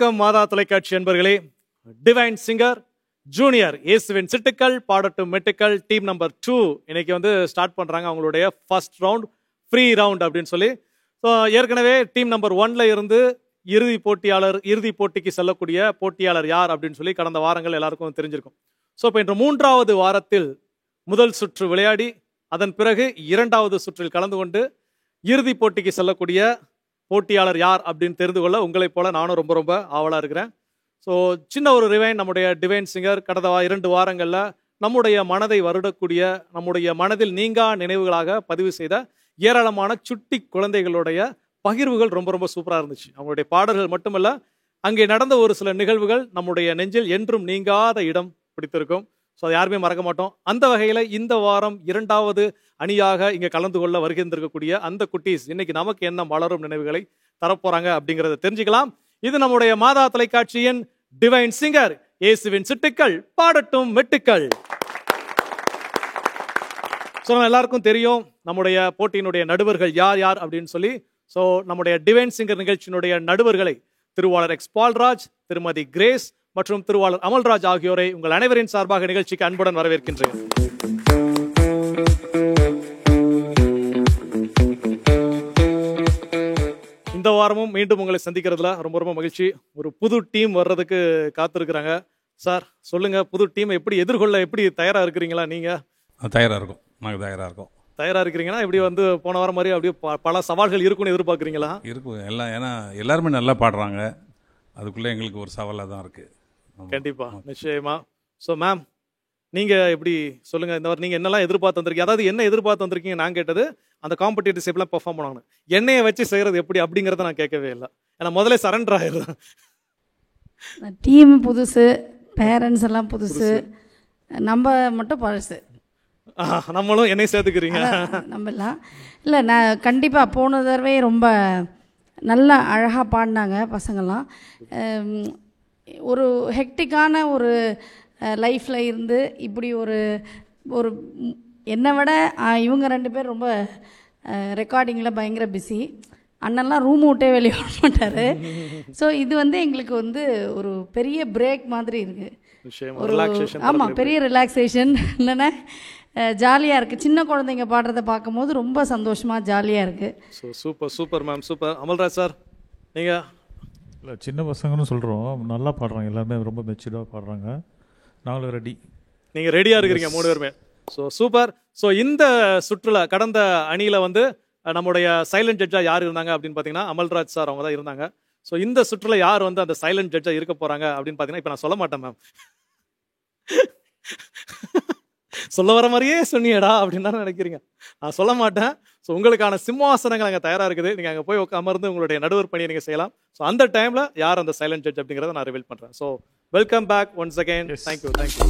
வணக்கம் மாதா தொலைக்காட்சி அன்பர்களே. டிவைன் சிங்கர் ஜூனியர் இயேசுவின் சிட்டுக்கள் பாடட்டும் மெட்டுக்கள் டீம் நம்பர் 2 இன்னைக்கு வந்து ஸ்டார்ட் பண்றாங்க அவங்களுடைய ஃபர்ஸ்ட் ரவுண்ட் ஃப்ரீ ரவுண்ட் அப்படின்னு சொல்லி. ஸோ ஏற்கனவே டீம் நம்பர் 1ல இருந்து இறுதி போட்டிக்கு செல்லக்கூடிய போட்டியாளர் யார் அப்படின்னு சொல்லி கடந்த வாரங்கள் எல்லாருக்கும் தெரிஞ்சிருக்கும். ஸோ இப்போ இன்று 3வது வாரத்தில் முதல் சுற்று விளையாடி அதன் பிறகு 2வது சுற்றில் கலந்து கொண்டு இறுதி போட்டிக்கு செல்லக்கூடிய போட்டியாளர் யார் அப்படின்னு தெரிந்து கொள்ள உங்களைப் போல நானும் ரொம்ப ரொம்ப ஆவலாக இருக்கிறேன். ஸோ சின்ன ஒரு ரிவைன், நம்முடைய டிவைன் சிங்கர் கடந்த 2 வாரங்களில் நம்முடைய மனதை வருடக்கூடிய, நம்முடைய மனதில் நீங்கா நினைவுகளாக பதிவு செய்த ஏராளமான சுட்டி குழந்தைகளுடைய பகிர்வுகள் ரொம்ப ரொம்ப சூப்பராக இருந்துச்சு. அவங்களுடைய பாடல்கள் மட்டுமல்ல, அங்கே நடந்த ஒரு சில நிகழ்வுகள் நம்முடைய நெஞ்சில் என்றும் நீங்காத இடம் பிடித்திருக்கும். ஸோ அதை யாருமே மறக்க மாட்டோம். அந்த வகையில் இந்த வாரம் 2வது அணியாக இங்கே கலந்து கொள்ள வருகின்றிருக்கக்கூடிய அந்த குட்டீஸ் இன்னைக்கு நமக்கு என்ன மலரும் நினைவுகளை தரப்போறாங்க அப்படிங்கிறத தெரிஞ்சுக்கலாம். இது நம்முடைய மாதா தொலைக்காட்சியின் டிவைன் சிங்கர் இயேசுவின் சிட்டுக்கள் பாடட்டும் மெட்டுக்கள். ஸோ எல்லாருக்கும் தெரியும் நம்முடைய போட்டியினுடைய நடுவர்கள் யார் யார் அப்படின்னு சொல்லி. ஸோ நம்முடைய டிவைன் சிங்கர் நிகழ்ச்சியினுடைய நடுவர்களை திருவாளர் எக்ஸ் பால்ராஜ், திருமதி கிரேஸ் மற்றும் திருவாளர் அமல்ராஜ் ஆகியோரை உங்கள் அனைவரின் சார்பாக நிகழ்ச்சிக்கு அன்புடன் வரவேற்கின்றேன். இந்த வாரமும் மீண்டும் உங்களை சந்திக்கிறதுல ரொம்ப ரொம்ப மகிழ்ச்சி. ஒரு புது டீம் வர்றதுக்கு காத்திருக்கிறாங்க. சார் சொல்லுங்க, புது டீம் எப்படி எதிர்கொள்ள எப்படி தயாரா இருக்கிறீங்களா? நீங்க தயாரா இருக்கும், நாங்கள் தயாரா இருக்கோம். தயாரா இருக்கிறீங்கன்னா இப்படி வந்து போன வாரம் மாதிரி அப்படியே பல சவால்கள் இருக்கும்னு எதிர்பார்க்குறீங்களா? இருக்கும் எல்லாம், ஏன்னா எல்லாருமே நல்லா பாடுறாங்க. அதுக்குள்ளே எங்களுக்கு ஒரு சவாலாக தான் இருக்குது. கண்டிப்பா, நிச்சயமா. ஸோ மேம், நீங்க எப்படி சொல்லுங்க, இந்த வாரம் நீங்க என்னெல்லாம் எதிர்பார்த்து வந்திருக்கீங்க? அதாவது என்ன எதிர்பார்த்து வந்திருக்கீங்க? நான் கேட்டது அந்த காம்படிட்டிவ்ஸ் எப்படிலாம் பெர்ஃபார்ம் பண்ணாங்க, எண்ணெயை வச்சு செய்யறது எப்படி அப்படிங்கிறத நான் கேட்கவே இல்லை. ஏன்னா முதல்ல சரண்டர் ஆயிடுது. டீம் புதுசு, பேரண்ட்ஸ் எல்லாம் புதுசு, நம்ம மட்டும் பழசு. நம்மளும் என்னை சேர்த்துக்கிறீங்க. நம்மலாம் இல்லை, நான் கண்டிப்பாக போன தடவை ரொம்ப நல்லா அழகாக பாடினாங்க பசங்கள்லாம். ஒரு ஹெக்டிக்கான ஒரு லைஃப்பில் இருந்து இப்படி ஒரு ஒரு என்னை விட இவங்க 2 பேர் ரொம்ப ரெக்கார்டிங்கில் பயங்கர பிஸி. அண்ணன்லாம் ரூம் விட்டே வெளியே வர மாட்டார். ஸோ இது வந்து எங்களுக்கு வந்து ஒரு பெரிய பிரேக் மாதிரி இருக்குது. ஒரு ஆமாம், பெரிய ரிலாக்ஸேஷன். இல்லைன்னா ஜாலியாக இருக்குது. சின்ன குழந்தைங்க பாடுறதை பார்க்கும்போது ரொம்ப சந்தோஷமாக ஜாலியாக இருக்குது. So super super ma'am, super. Amalraj sir, நீங்கள் இல்லை சின்ன பசங்கன்னு சொல்கிறோம், நல்லா பாடுறாங்க, எல்லாருமே ரொம்ப மெச்சூர்டாக பாடுறாங்க. நாங்களும் ரெடி. நீங்கள் ரெடியாக இருக்கிறீங்க 3 பேருமே. So super. ஸோ இந்த சுற்றுலா கடந்த அணியில் வந்து நம்முடைய சைலண்ட் ஜட்ஜாக யார் இருந்தாங்க அப்படின்னு பார்த்தீங்கன்னா அமல்ராஜ் சார் அவங்க தான் இருந்தாங்க. ஸோ இந்த சுற்றுலா யார் வந்து அந்த சைலண்ட் ஜட்ஜாக இருக்க போகிறாங்க அப்படின்னு பார்த்தீங்கன்னா, இப்போ நான் சொல்ல மாட்டேன் மேம். சொல்ல வர மாதிரியே சொன்னியடா அப்படின்னு தான் நினைக்கிறீங்க. நான் சொல்ல மாட்டேன். ஸோ உங்களுக்கான சிம்மாசனங்கள் அங்கே தயாராக இருக்குது. நீங்கள் அங்கே போய் அமர்ந்து உங்களுடைய நடுவர் பணியை நீங்கள் செய்யலாம். ஸோ அந்த டைமில் யார் அந்த சைலண்ட் ஜட்ஜ் அப்படிங்கிறத நான் ரிவீல் பண்ணுறேன். So welcome back once again. Thank you thank you.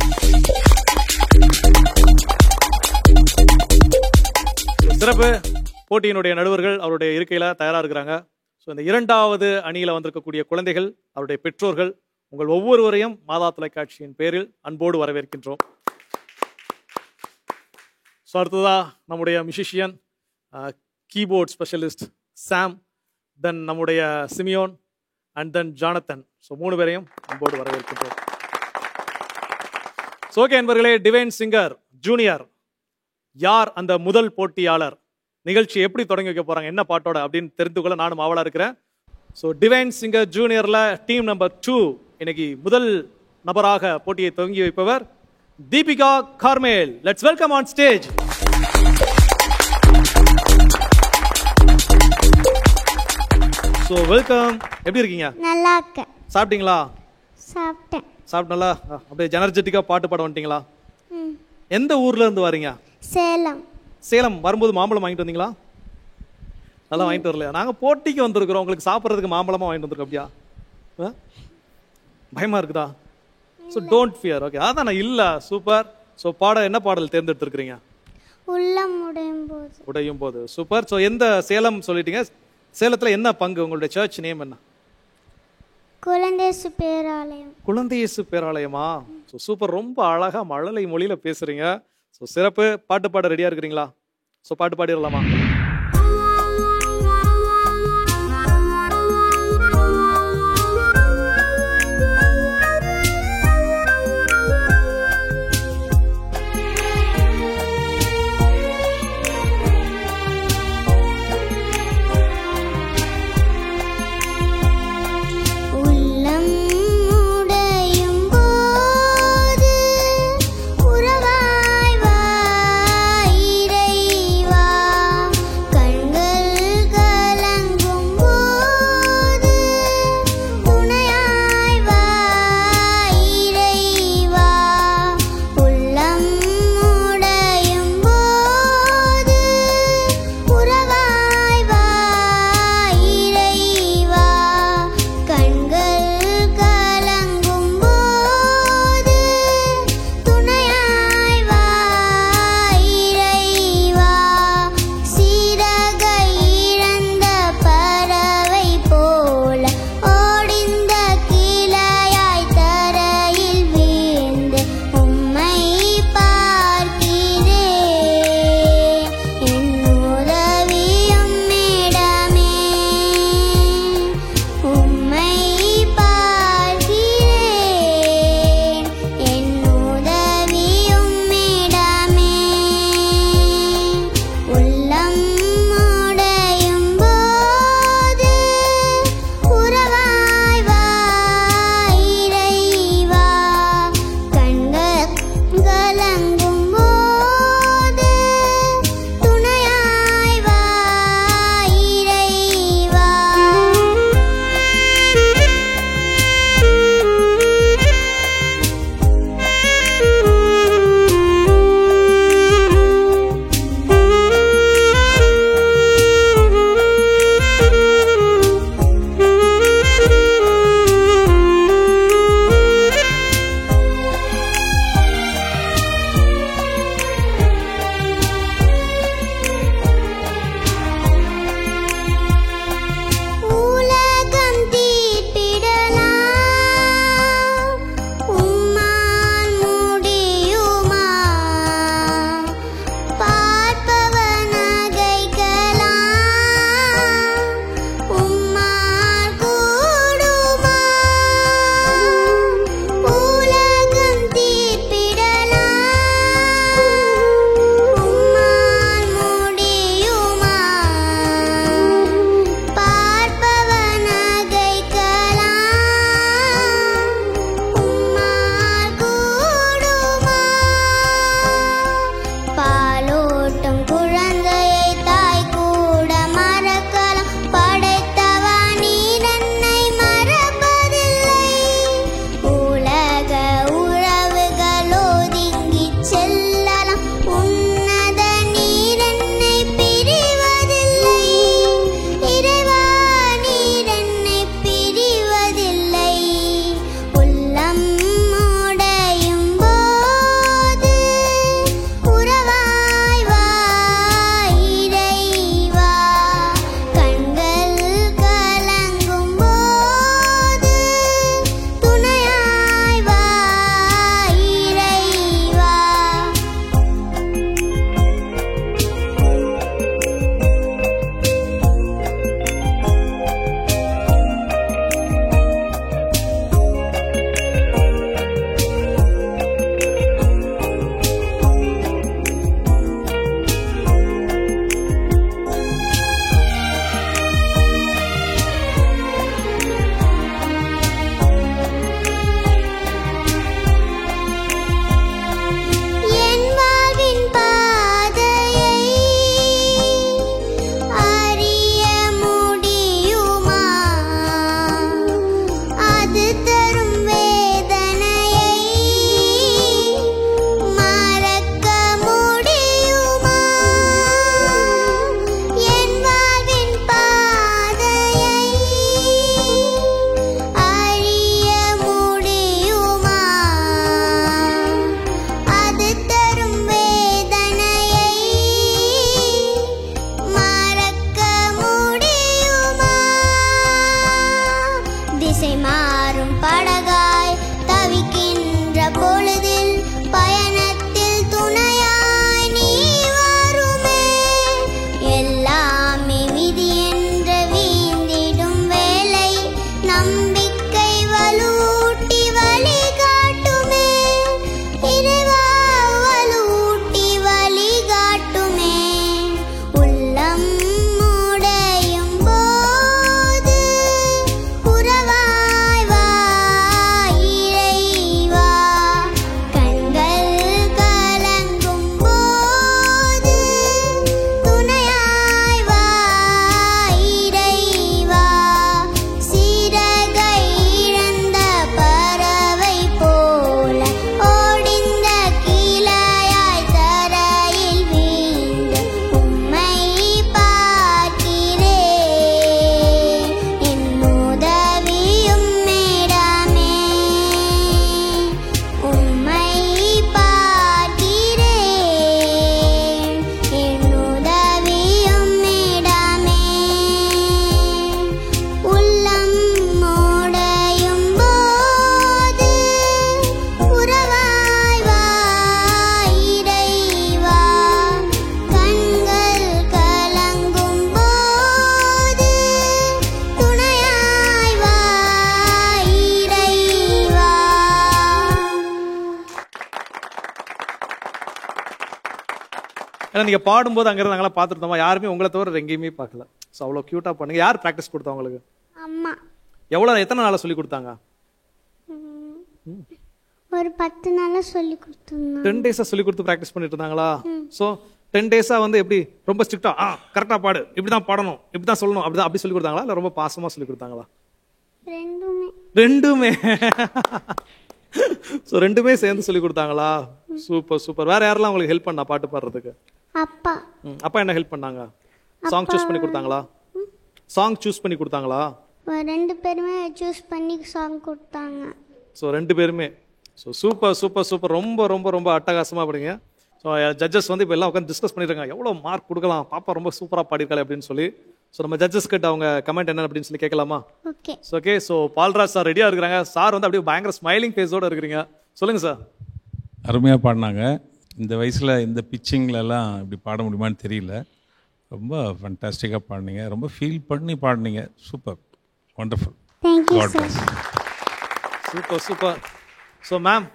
சிறப்பு. போட்டியினுடைய நடுவர்கள் அவருடைய இருக்கையில் தயாராக இருக்கிறாங்க. ஸோ இந்த 2வது அணியில் வந்திருக்கக்கூடிய குழந்தைகள், அவருடைய பெற்றோர்கள், உங்கள் ஒவ்வொருவரையும் மாதா தொலைக்காட்சியின் பேரில் அன்போடு வரவேற்கின்றோம். ஸோ அடுத்ததாக நம்முடைய மியூசிஷியன், கீபோர்ட் ஸ்பெஷலிஸ்ட் சாம், தென் நம்முடைய Simeon and then Jonathan. So 3 பேரையும் அன்போடு வரவேற்கின்றோம். ஸோ ஓகே என்பர்களே, டிவைன் சிங்கர் ஜூனியர் யார் அந்த முதல் போட்டியாளர், நிகழ்ச்சி எப்படி தொடங்கி வைக்க போகிறாங்க, என்ன பாட்டோட அப்படின்னு தெரிந்து கொள்ள நானும் ஆவலாக இருக்கிறேன். ஸோ டிவைன் சிங்கர் ஜூனியரில் டீம் நம்பர் 2 இன்னைக்கு முதல் நபராக போட்டியை துவங்கி வைப்பவர் Deepika Carmel. Let's welcome on stage. So welcome. எப்படி இருக்கீங்க? நல்லா இருக்கேன். சாப்பிட்டீங்களா? சாப்பிட்டேன். சாப்பிட்டீங்களா? அப்படியே எனர்ஜெட்டிக்கா பாட்டு பாட வந்துட்டீங்களா? எந்த ஊர்ல இருந்து வரீங்க? சேலம். சேலம். வரும்போது மாம்பழம் வாங்கிட்டு வந்தீங்களா? நல்லா வாங்கிட்டு வரலையா? நாங்க போட்டிக்கு வந்திருக்கிறோம், உங்களுக்கு சாப்பிட்றதுக்கு மாம்பழமா வாங்கிட்டு வந்திருக்கோம். அப்படியா? பயமா இருக்குதா? So don't fear. ஓகே, அதான் இல்ல. சூப்பர். ஸோ என்ன பாடல் தேர்ந்தெடுத்திருக்கிறீங்க? உள்ளம் உடையும் போது. சூப்பர். ஸோ எந்த சேலம் சொல்லிட்டீங்க, சேலத்தில் என்ன பங்கு? உங்களுடைய சர்ச் நேம் என்ன? குழந்தையேசு பேராலயம். குழந்தையேசு பேராலயமா? So super. ரொம்ப அழகா மழலை மொழியில பேசுறீங்க. ஸோ சிறப்பு. பாட்டு பாட ரெடியா இருக்கிறீங்களா? ஸோ பாட்டு பாடிடலாமா? ஏன்னா நீங்கள் பாடும்போது அங்கே நாங்களாம் பார்த்துருந்தோமா, யாருமே உங்களை தவிர எங்கேயுமே பார்க்கல. ஸோ அவ்வளோ க்யூட்டாக பண்ணுங்க. யார் ப்ராக்டிஸ் கொடுத்தா உங்களுக்கு? அம்மா. எத்தனை நாளாக சொல்லி கொடுத்தாங்க? ஒரு 10 நாளாக சொல்லி கொடுத்தாங்க. 10 days சொல்லி கொடுத்து ப்ராக்டிஸ் பண்ணிட்டு இருந்தாங்களா? ஸோ 10 days வந்து எப்படி ரொம்ப ஸ்ட்ரிக்டா கரெக்டாக பாடு, இப்படி தான் பாடணும், இப்படி தான் சொல்லணும், அப்படி சொல்லி கொடுத்தாங்களா இல்லை ரொம்ப பாசமாக சொல்லி கொடுத்தாங்களா? ரெண்டுமே. ஸோ ரெண்டுமே சேர்ந்து சொல்லி கொடுத்தாங்களா? Super super. வேற யாரெல்லாம் உங்களுக்கு ஹெல்ப் பண்ணா பாட்டு பாடுறதுக்கு? அப்பா. அப்பா என்ன ஹெல்ப் பண்ணாங்க? சாங் சூஸ் பண்ணி கொடுத்தாங்களா? சாங் சூஸ் பண்ணி கொடுத்தாங்களா? 2 பேருமே சூஸ் பண்ணி சாங் கொடுத்தாங்க. ஸோ 2 பேருமே. So super super super. ரொம்ப ரொம்ப ரொம்ப அட்டகாசமாக படிங்க. ஸோ ஜட்ஜஸ் வந்து இப்போ எல்லாம் உட்காந்து டிஸ்கஸ் பண்ணியிருக்காங்க எவ்வளோ மார்க் கொடுக்கலாம், பாப்பா ரொம்ப சூப்பராக பாடிருக்காள் அப்படின்னு சொல்லி. ஸோ நம்ம ஜட்ஜஸ் கிட்ட அவங்க கமெண்ட் என்ன அப்படின்னு சொல்லி கேட்கலாமா? Okay. Okay. So Palraj sir ரெடியாக இருக்கிறாங்க. சார் வந்து அப்படியே பயங்கர ஸ்மைலிங் ஃபேஸோடு இருக்கிறீங்க. சொல்லுங்கள் சார். அருமையாக பாடினாங்க. இந்த வயசில் இந்த பிச்சிங்லலாம் இப்படி பாட முடியுமான்னு தெரியல. ரொம்ப ஃபண்டாஸ்டிக்காக பாடினீங்க. ரொம்ப ஃபீல் பண்ணி பாடினீங்க. Super, wonderful. Thank you sir. Super super. So ma'am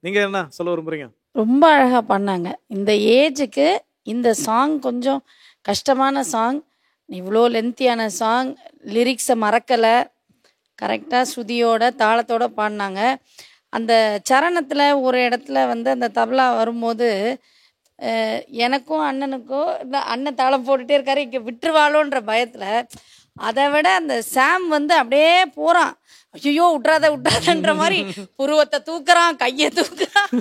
நீங்கள் என்ன சொல்ல விரும்புகிறீங்க? ரொம்ப அழகாக பாடினாங்க. இந்த ஏஜுக்கு இந்த சாங் கொஞ்சம் கஷ்டமான சாங், இவ்வளோ லென்த்தியான சாங், லிரிக்ஸை மறக்கலை, கரெக்டாக ஸ்ருதியோட தாளத்தோடு பாடினாங்க. அந்த சரணத்தில் ஒரு இடத்துல வந்து அந்த தபலா வரும்போது எனக்கும் அண்ணனுக்கும் அண்ணன் தாளம் போட்டுகிட்டே இருக்காரு, இங்கே விட்டுருவாளோன்ற பயத்தில், அதை விட அந்த சாம் வந்து அப்படியே போகிறான், ஐயோ விட்றாதன்ற மாதிரி புருவத்தை தூக்குறான், கையை தூக்குறான்,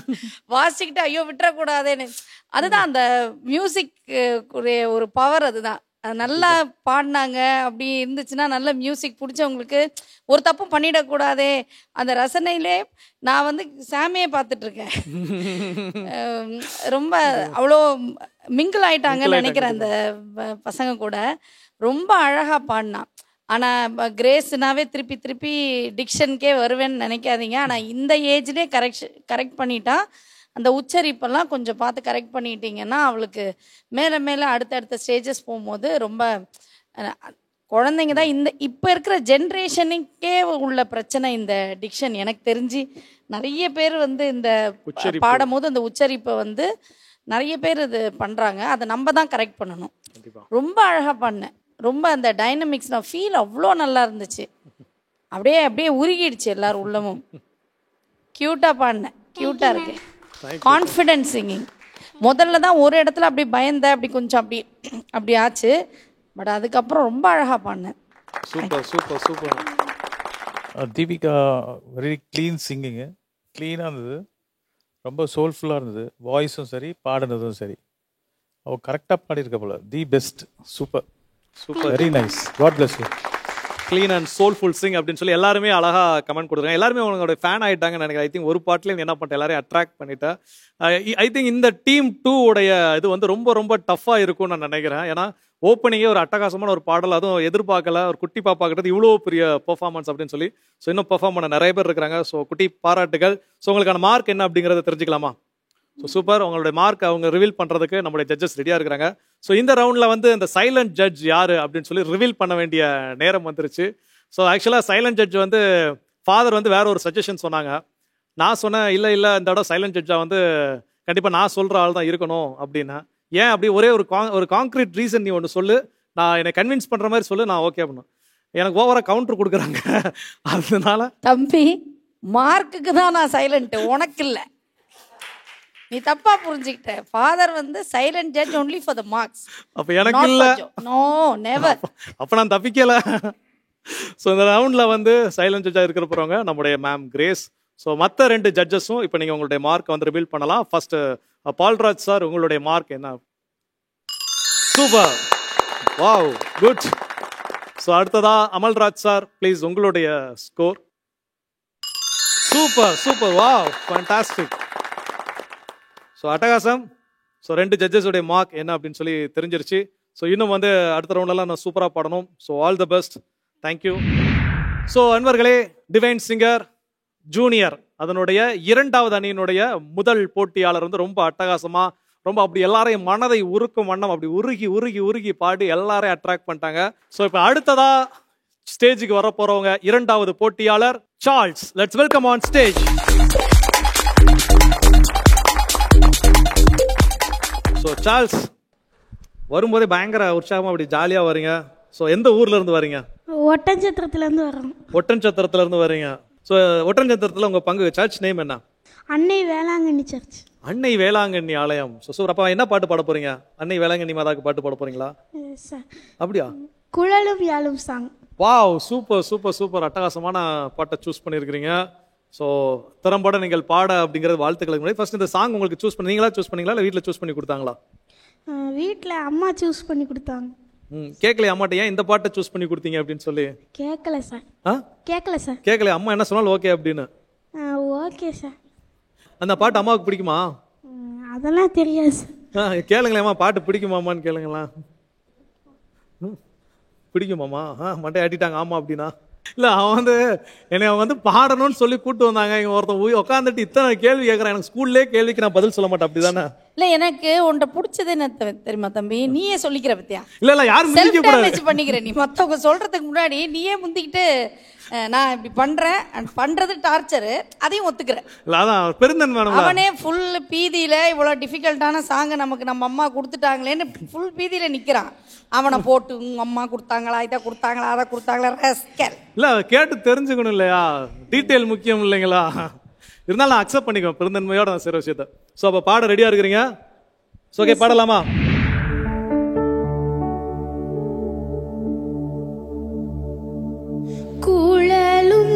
வாசிக்கிட்டு ஐயோ விட்டுறக்கூடாதேன்னு. அதுதான் அந்த மியூசிக் ஒரு பவர். அதுதான் நல்லா பாடினாங்க. அப்படி இருந்துச்சுன்னா நல்ல மியூசிக் பிடிச்சவங்களுக்கு ஒரு தப்பும் பண்ணிடக்கூடாதே அந்த ரசனையிலே நான் வந்து சாமியே பார்த்துட்ருக்கேன். ரொம்ப அவ்வளோ மிங்கிள் ஆயிட்டாங்கன்னு நினைக்கிறேன் அந்த பசங்க கூட. ரொம்ப அழகாக பாடினான். ஆனால் கிரேஸ்னாவே திருப்பி திருப்பி டிக்ஷனுக்கே வருவேன்னு நினைக்காதீங்க. ஆனால் இந்த ஏஜ்லேயே கரெக்ட் பண்ணிட்டா, அந்த உச்சரிப்பெல்லாம் கொஞ்சம் பார்த்து கரெக்ட் பண்ணிட்டீங்கன்னா அவளுக்கு மேலே மேலே அடுத்தடுத்த ஸ்டேஜஸ் போகும்போது ரொம்ப குழந்தைங்க தான் இந்த இப்போ இருக்கிற ஜென்ரேஷனுக்கே உள்ள பிரச்சனை இந்த டிக்ஷன். எனக்கு தெரிஞ்சு நிறைய பேர் வந்து இந்த பாடும் போது அந்த உச்சரிப்பை வந்து நிறைய பேர் இது பண்ணுறாங்க. அதை நம்ம தான் கரெக்ட் பண்ணணும். ரொம்ப அழகாக பண்ணேன். ரொம்ப அந்த டைனமிக்ஸ் நான் ஃபீல் அவ்வளோ நல்லா இருந்துச்சு. அப்படியே அப்படியே உருகிடுச்சு எல்லாரும் உள்ளமும். க்யூட்டாக பாடினேன், க்யூட்டாக இருக்கு. Confident singing. முதல்ல தான் ஒரு இடத்துல அப்படி பயந்தேன், அப்படி கொஞ்சம் அப்படி ஆச்சு. பட் அதுக்கப்புறம் ரொம்ப அழகாக பாடினேன். Super super super. Deepika very clean singing, க்ளீனாக இருந்தது, ரொம்ப சோல்ஃபுல்லாக இருந்தது. வாய்ஸும் சரி, பாடினதும் சரி, அவள் கரெக்டாக பாடியிருக்க போல. The best. Super super, very nice. God bless you. Clean and soulful sing அப்படின்னு சொல்லி எல்லாருமே அழகாக கமெண்ட் கொடுக்குறாங்க. எல்லாருமே உங்களோட ஃபேன் ஆகிட்டாங்கன்னு நினைக்கிறேன். ஐ திங்க் ஒரு பாட்டில் என்ன பண்ணிட்டேன், எல்லாரையும் அட்ராக்ட் பண்ணிட்டேன். ஐ திங்க் இந்த டீம் 2 உடைய இது வந்து ரொம்ப ரொம்ப டஃப்பாக இருக்கும்னு நான் நினைக்கிறேன். ஏன்னா ஓப்பனிங்கே ஒரு அட்டகாசமான ஒரு பாடல், அதுவும் எதிர்பார்க்கல, ஒரு குட்டி பாப்பா கிட்டது இவ்வளோ பெரிய பெர்ஃபார்மன்ஸ் அப்படின்னு சொல்லி. ஸோ இன்னும் பெர்ஃபார்ம் பண்ண நிறைய பேர் இருக்கிறாங்க. ஸோ குட்டி பாராட்டுகள். ஸோ உங்களுக்கான மார்க் என்ன அப்படிங்கிறத தெரிஞ்சுக்கலாமா? So super. உங்களுடைய மார்க் அவங்க ரிவீல் பண்ணுறதுக்கு நம்மளுடைய ஜட்ஜஸ் ரெடியாக இருக்கிறாங்க. ஸோ இந்த ரவுண்டில் வந்து இந்த சைலண்ட் ஜட்ஜ் யார் அப்படின்னு சொல்லி ரிவீல் பண்ண வேண்டிய நேரம் வந்துருச்சு. ஸோ ஆக்சுவலாக சைலண்ட் ஜட்ஜ் வந்து ஃபாதர் வந்து வேற ஒரு சஜஷன் சொன்னாங்க. நான் சொன்னேன் இல்லை இந்த இடம் சைலண்ட் ஜட்ஜாக வந்து கண்டிப்பாக நான் சொல்கிற ஆள் தான் இருக்கணும் அப்படின்னா. ஏன் அப்படி ஒரே ஒரு கான்க்ரீட் ரீசன் நீ ஒன்று சொல்லு, நான் என்னை கன்வின்ஸ் பண்ணுற மாதிரி சொல்லு, நான் ஓகே பண்ணும். எனக்கு ஓவராக கவுண்டர் கொடுக்குறாங்க. அதனால தம்பி மார்க்குக்கு தான் நான் சைலண்ட், உனக்கு இல்லை. நீ தப்பா புரிஞ்சுக்கிட்ட. ஃபாதர் வந்து silent judge only for the marks. அப்ப எனக்கு இல்ல. No never. அப்ப நான் தப்பிக்கல. ஸோ இந்த ரவுண்ட்ல வந்து சைலண்ட் ஜட்ஜா இருக்கிற போறவங்க நம்முடைய மேம் கிரேஸ். ஸோ மற்ற 2 ஜட்ஜஸும் இப்போ நீங்க உங்களுடைய மார்க் வந்து ரிவீல் பண்ணலாம். ஃபர்ஸ்ட் பால்ராஜ் சார், உங்களுடைய மார்க் என்ன? Super, wow, good. ஸோ அடுத்ததா அமல்ராஜ் சார், ப்ளீஸ் உங்களுடைய score. Super super, wow, fantastic. So அட்டகாசம். ஸோ 2 ஜட்ஜஸுடைய மார்க் என்ன அப்படின்னு சொல்லி தெரிஞ்சிருச்சு. ஸோ இன்னும் வந்து அடுத்த ரவுண்ட்லாம் நான் சூப்பராக பாடணும். So all the best, thank you. So அன்பர்களே, டிவைன் சிங்கர் ஜூனியர் அதனுடைய 2வது அணியினுடைய முதல் போட்டியாளர் வந்து ரொம்ப அட்டகாசமாக, ரொம்ப அப்படி எல்லாரையும் மனதை உருக்கும் வண்ணம் அப்படி உருகி உருகி உருகி பாடி எல்லாரையும் அட்ராக்ட் பண்ணிட்டாங்க. ஸோ இப்போ அடுத்ததா ஸ்டேஜுக்கு வர போறவங்க 2வது போட்டியாளர் Charles. Let's welcome on stage. So Charles, வரும்போதே பயங்கர உற்சாகமாக அப்படி ஜாலியாக வரீங்க. ஸோ எந்த ஊர்ல இருந்து வரீங்க? ஒட்டஞ்சத்திரத்துலேருந்து வரோம். ஒட்டன்சத்திரத்துல இருந்து வரீங்க. ஸோ ஒட்டன்சத்திரத்தில் உங்கள் பங்கு சர்ச் நேம் என்ன? அன்னை வேளாங்கண்ணி சர்ச். அன்னை வேளாங்கண்ணி ஆலயம். ஸோ அப்போ என்ன பாட்டு பாட போறீங்க? அன்னை வேளாங்கண்ணி மாதாக்கு பாட்டு பாட போறீங்களா? அப்படியா? குழலும் யாழும் song. Wow, super super super, அட்டகாசமான பாட்டை சூஸ் பண்ணியிருக்கிறீங்க. ஸோ திறம்பட நீங்கள் பாட அப்படிங்கிறது வாழ்த்துக்களுக்கு முன்னாடி ஃபர்ஸ்ட் இந்த சாங் உங்களுக்கு சூஸ் பண்ணி நீங்களா சூஸ் பண்ணீங்களா இல்லை வீட்டில் சூஸ் பண்ணி கொடுத்தாங்களா? வீட்டில் அம்மா சூஸ் பண்ணி கொடுத்தாங்க. கேட்கலையா அம்மாட்ட ஏன் இந்த பாட்டை சூஸ் பண்ணி கொடுத்தீங்க அப்படின்னு சொல்லி? கேட்கல சார். கேட்கல சார். கேட்கல, அம்மா என்ன சொன்னாலும் ஓகே அப்படின்னு. Okay sir. அந்த பாட்டு அம்மாவுக்கு பிடிக்குமா? அதெல்லாம் தெரியாது சார். கேளுங்களேம்மா, பாட்டு பிடிக்குமாமான்னு கேளுங்களா? பிடிக்குமாம்மா? மண்டை ஆட்டிட்டாங்க ஆமா அப்படின்னா. இல்லை, அவன் என்னை பாடணும்னு சொல்லி கூப்பிட்டு வந்தாங்க. இங்கே ஒருத்தன் உட்காந்துட்டு இத்தனை கேள்வி கேட்குறான். எனக்கு ஸ்கூல்லே கேள்விக்கு நான் பதில் சொல்ல மாட்டேன், அப்படிதானே? இல்லை, எனக்கு உன்கிட்ட பிடிச்சது என்ன தெரியுமா தம்பி? நீயே சொல்லிக்கிற பத்தியா? இல்லை யாரும் செல்ஃப் டேமேஜ் பண்ணிக்கிற நீ. மற்றவங்க சொல்றதுக்கு முன்னாடி நீயே முந்திக்கிட்டு நான் இப்படி பண்றது டார்ச்சரு, அதையும் ஒத்துக்கிறேன். அதான் பெருந்தன்மை. அவனே ஃபுல் பீதியில இவ்வளவு டிஃபிகல்ட்டான சாங்கை நமக்கு நம்ம அம்மா கொடுத்துட்டாங்களேன்னு ஃபுல் பீதியில நிக்கிறான். அவனை போட்டு உங்க அம்மா கொடுத்தாங்களா, இதை கொடுத்தாங்களா, அதை கொடுத்தாங்களா, ரஸ்கல். இல்லை, கேட்டு தெரிஞ்சுக்கணும் இல்லையா? டீட்டெயில் முக்கியம் இல்லைங்களா? இருந்தாலும் நான் அக்செப்ட் பண்ணிக்குவேன் பெருந்தன்மையோட நான் செய்கிற விஷயத்த. ஸோ அப்போ பாட ரெடியாக இருக்கிறீங்க? ஸோ ஓகே, பாடலாமா? குழலும்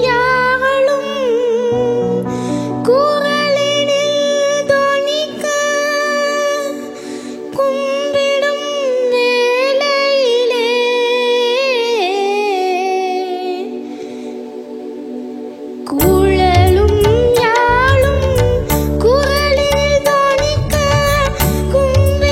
யாழும் குரலினில் தொனிக்க கும்பிடும் வேளையிலே குழலும் யாழும் குரலினில் தொனிக்க கும்பிடும்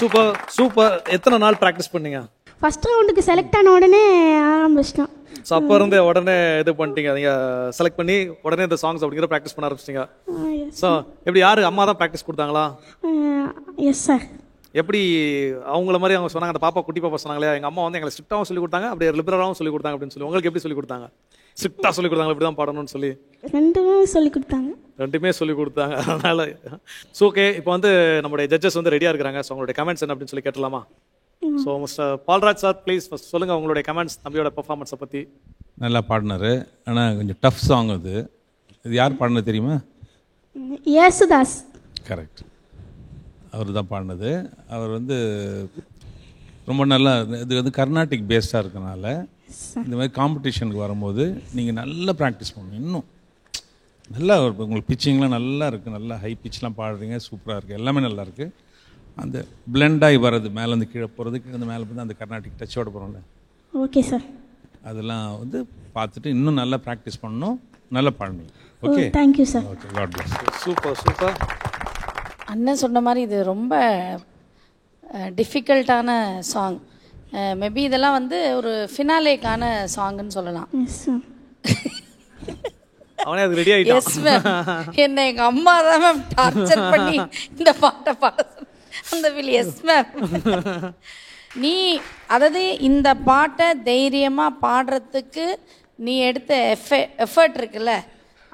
சூப்பர் சூப்பர். எத்தனை நாள் ப்ராக்டிஸ் பண்ணீங்க? ஃபர்ஸ்ட் ரவுண்டுக்கு செலக்ட் ஆன உடனே ஆரம்பிச்சிட்டோம். ஸோ அப்போ இருந்து உடனே இது பண்ணிட்டீங்க, நீங்கள் செலக்ட் பண்ணி உடனே இந்த சாங்ஸ் அப்படிங்கிற ப்ராக்டிஸ் பண்ண ஆரம்பிச்சிட்டிங்க. ஸோ எப்படி யார் அம்மா தான் ப்ராக்டிஸ் கொடுத்தாங்களா? Yes sir. எப்படி அவங்கள மாதிரி அவங்க சொன்னாங்க, அந்த பாப்பா குட்டி பாப்பா சொன்னாங்களே எங்கள் அம்மா வந்து எங்களை ஸ்ட்ரிக்டாகவும் சொல்லி கொடுத்தாங்க, அப்படியே லிபரலாகவும் சொல்லி கொடுத்தாங்க அப்படின்னு சொல்லி உங்களுக்கு எப்படி சொல்லி கொடுத்தாங்க? ஸ்ட்ரிக்டாக சொல்லி கொடுத்தாங்க இப்படி தான் பாடணும்னு சொல்லி? ரெண்டுமே சொல்லி கொடுத்தாங்க. ரெண்டுமே சொல்லி கொடுத்தாங்க. அதனால் ஸோ ஓகே, இப்போ வந்து நம்மளுடைய ஜட்ஜஸ் வந்து ரெடியாக இருக்கிறாங்க. ஸோ உங்களுடைய கமெண்ட்ஸ் என்ன அப்படின்னு சொல்லி கேட்டலாமா? So mister Balraj sir please first சொல்லுங்கள் உங்களுடைய கமெண்ட்ஸ் தம்பியோட பெர்ஃபார்மன்ஸை பற்றி. நல்லா பாடினார், ஆனால் கொஞ்சம் டஃப் சாங் அது. இது யார் பாடினது தெரியுமா? யேசுதாஸ். கரெக்ட், அவர் தான் பாடினது. அவர் வந்து ரொம்ப நல்லா, இது வந்து கர்நாடிக் பேஸ்டாக இருக்கனால இந்த மாதிரி காம்படிஷனுக்கு வரும்போது நீங்கள் நல்லா ப்ராக்டிஸ் பண்ணணும். இன்னும் நல்லா உங்களுக்கு பிச்சிங்லாம் நல்லா இருக்குது, நல்லா ஹை பிச்லாம் பாடுறீங்க, சூப்பராக இருக்குது, எல்லாமே நல்லா இருக்குது. அந்த பிளெண்டாகி வர்றது, மேலேருந்து கீழே போகிறது, கீழே மேலே வந்து அந்த கர்நாடிக் டச்சோட போகிறோம்ல, ஓகே சார். அதெல்லாம் வந்து பார்த்துட்டு இன்னும் நல்லா ப்ராக்டிஸ் பண்ணணும், நல்லா பாடணும். Okay, thank you sir. Okay, God bless. Super super. அண்ணன் சொன்ன மாதிரி இது ரொம்ப டிஃபிகல்ட்டான சாங். மேபி இதெல்லாம் வந்து ஒரு ஃபினாலேக்கான சாங்குன்னு சொல்லலாம். Yes sir. அவனே அது ரெடி ஆகிட்டான். எஸ் மேம், என்ன எங்கள் அம்மா தான் மேம் டார்ச்சர் பண்ணி இந்த பாட்டை பாட அந்த வில். எஸ் மேம், நீ அதாவது இந்த பாட்டை தைரியமாக பாடுறதுக்கு நீ எடுத்த எஃபர்ட் இருக்குல்ல,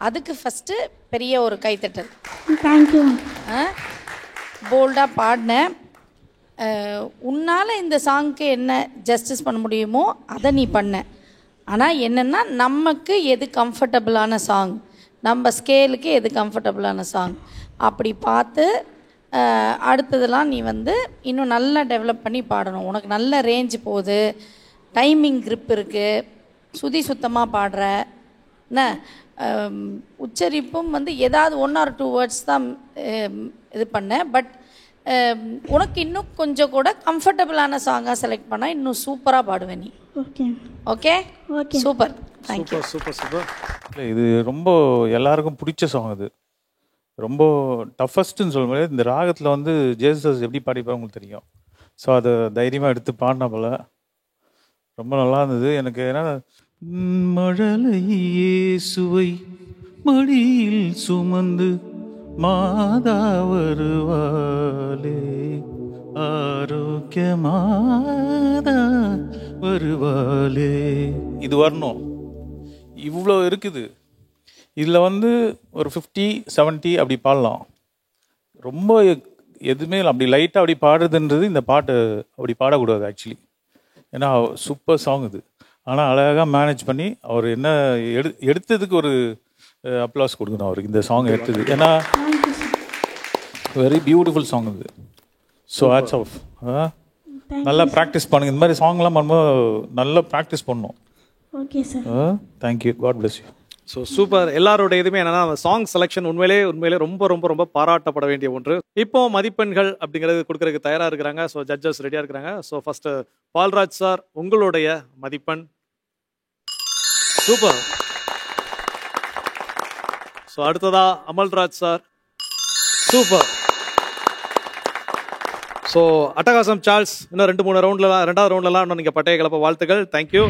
அதுக்கு ஃபஸ்ட்டு பெரிய ஒரு கைத்தட்டல். தேங்க்யூ. போல்டாக பாடினேன். உன்னால் இந்த சாங்க்கு என்ன ஜஸ்டிஸ் பண்ண முடியுமோ அதை நீ பண்ண. ஆனால் என்னென்னா நமக்கு எது கம்ஃபர்டபுளான சாங், நம்ம ஸ்கேலுக்கு எது கம்ஃபர்டபுளான சாங் அப்படி பார்த்து அடுத்ததெல்லாம் நீ வந்து இன்னும் நல்லா டெவலப் பண்ணி பாடணும். உனக்கு நல்ல ரேஞ்ச் போகுது, டைமிங் grip இருக்குது, சுதி சுத்தமாக பாடுற என்ன, உச்சரிப்பும் வந்து ஏதாவது 1 or 2 words தான் இது பண்ணேன். பட் உனக்கு இன்னும் கொஞ்சம் கூட கம்ஃபர்டபுளான சாங்காக செலக்ட் பண்ணால் இன்னும் சூப்பராக பாடுவேன் நீ. Okay okay okay. Super, thank you. Super super. இல்லை, இது ரொம்ப எல்லாருக்கும் பிடிச்ச சாங். அது ரொம்ப டஃபஸ்ட்டுன்னு சொல்ல முடியாது. இந்த ராகத்தில் வந்து ஜேசஸ் எப்படி பாடிப்பாரு உங்களுக்கு தெரியும். ஸோ அதை தைரியமாக எடுத்து பாடினா போல ரொம்ப நல்லா இருந்தது. எனக்கு என்ன, மழலை இயேசுவை மடியில் சுமந்து மாதா வருவாளே, ஆரோக்கிய மாதா வருவாளே, இது வரணும். இவ்வளோ இருக்குது. இதில் வந்து ஒரு 50-70 அப்படி பாடலாம். ரொம்ப எதுவுமே இல்லை, அப்படி லைட்டாக அப்படி பாடுறதுன்றது இந்த பாட்டு அப்படி பாடக்கூடாது ஆக்சுவலி. ஏன்னா சூப்பர் சாங் இது. ஆனால் அழகாக மேனேஜ் பண்ணி அவர் என்ன எடுத்ததுக்கு ஒரு அப்ளாஸ் கொடுக்கணும் அவருக்கு, இந்த சாங் எடுத்தது. ஏன்னா வெரி பியூட்டிஃபுல் சாங் இது. So hats off. நல்லா ப்ராக்டிஸ் பண்ணுங்க. இந்த மாதிரி சாங்லாம் பண்ணும்போது நல்லா ப்ராக்டிஸ் பண்ணணும். Okay sir. Thank you, God bless you. So super. எல்லாரோட இதுவுமே என்னன்னா சாங் செலெக்ஷன் உண்மையிலே ரொம்ப ரொம்ப ரொம்ப பாராட்டப்பட வேண்டிய ஒன்று. இப்போ மதிப்பெண்கள் அப்படிங்கிறது கொடுக்கறதுக்கு தயாராக இருக்கிறாங்க. ஸோ ஜட்ஜஸ் ரெடியாக இருக்கிறாங்க. ஸோ ஃபர்ஸ்ட் பால்ராஜ் சார், உங்களுடைய மதிப்பெண். சூப்பர். ஸோ அடுத்ததா அமல்ராஜ் சார். சூப்பர். ஸோ அட்டகாசம் சார்ல்ஸ், இன்னும் 2-3 ரவுண்ட்லாம், 2வது ரவுண்ட்லாம் இன்னும் நீங்கள் பட்டைய கிளப்ப வாழ்த்துக்கள். தேங்க்யூ.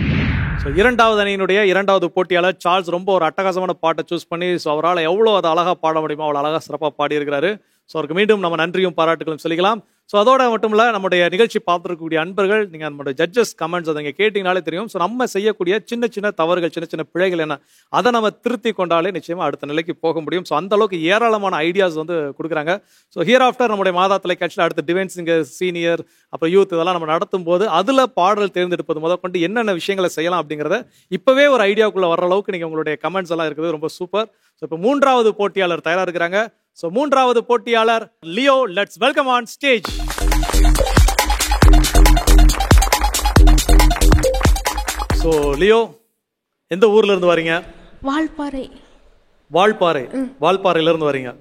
ஸோ 2வது அணியினுடைய 2வது போட்டியாளர் சார்ல்ஸ் ரொம்ப ஒரு அட்டகாசமான பாட்டை சூஸ் பண்ணி, ஸோ அவரால் எவ்வளோ அதை அழகாக பாட முடியுமோ அவ்வளோ அழகாக சிறப்பாக பாடியிருக்கிறாரு. ஸோ அவருக்கு மீண்டும் நம்ம நன்றியும் பாராட்டுகளும் சொல்லிக்கலாம். ஸோ அதோட மட்டும் இல்லை, நம்முடைய நிகழ்ச்சி பார்த்துருக்கக்கூடிய அன்பர்கள், நீங்கள் நம்மளுடைய ஜட்ஜஸ் கமெண்ட்ஸ் அதை நீங்கள் கேட்டிங்கனாலே தெரியும். ஸோ நம்ம செய்யக்கூடிய சின்ன சின்ன தவறுகள், சின்ன சின்ன பிழைகள் என்ன, அதை நம்ம திருத்தி கொண்டாலே நிச்சயமாக அடுத்த நிலைக்கு போக முடியும். ஸோ அந்த அளவுக்கு ஏராளமான ஐடியாஸ் வந்து கொடுக்குறாங்க. ஸோ ஹியர் ஆஃப்டர் நம்முடைய மாதா தொலைக்காட்சியில் அடுத்த டிவைன் சிங்கர், சீனியர், அப்புறம் யூத் இதெல்லாம் நம்ம நடத்தும் போது அதில் பாடல் தேர்ந்தெடுப்பது முதல் கொண்டு என்னென்ன விஷயங்களை செய்யலாம் அப்படிங்கிறத இப்போவே ஒரு ஐடியாவுக்குள்ளே வர அளவுக்கு நீங்கள் உங்களுடைய கமெண்ட்ஸ் எல்லாம் இருக்குது. ரொம்ப சூப்பர். ஸோ இப்போ 3வது போட்டியாளர் தயாராக இருக்கிறாங்க. ஸோ 3வது போட்டியாளர் Leo. Let's welcome on stage. So Leo, எந்த ஊர்ல இருந்து வரீங்க? வால்பாறை. வால்பாறையில இருந்து வரீங்க.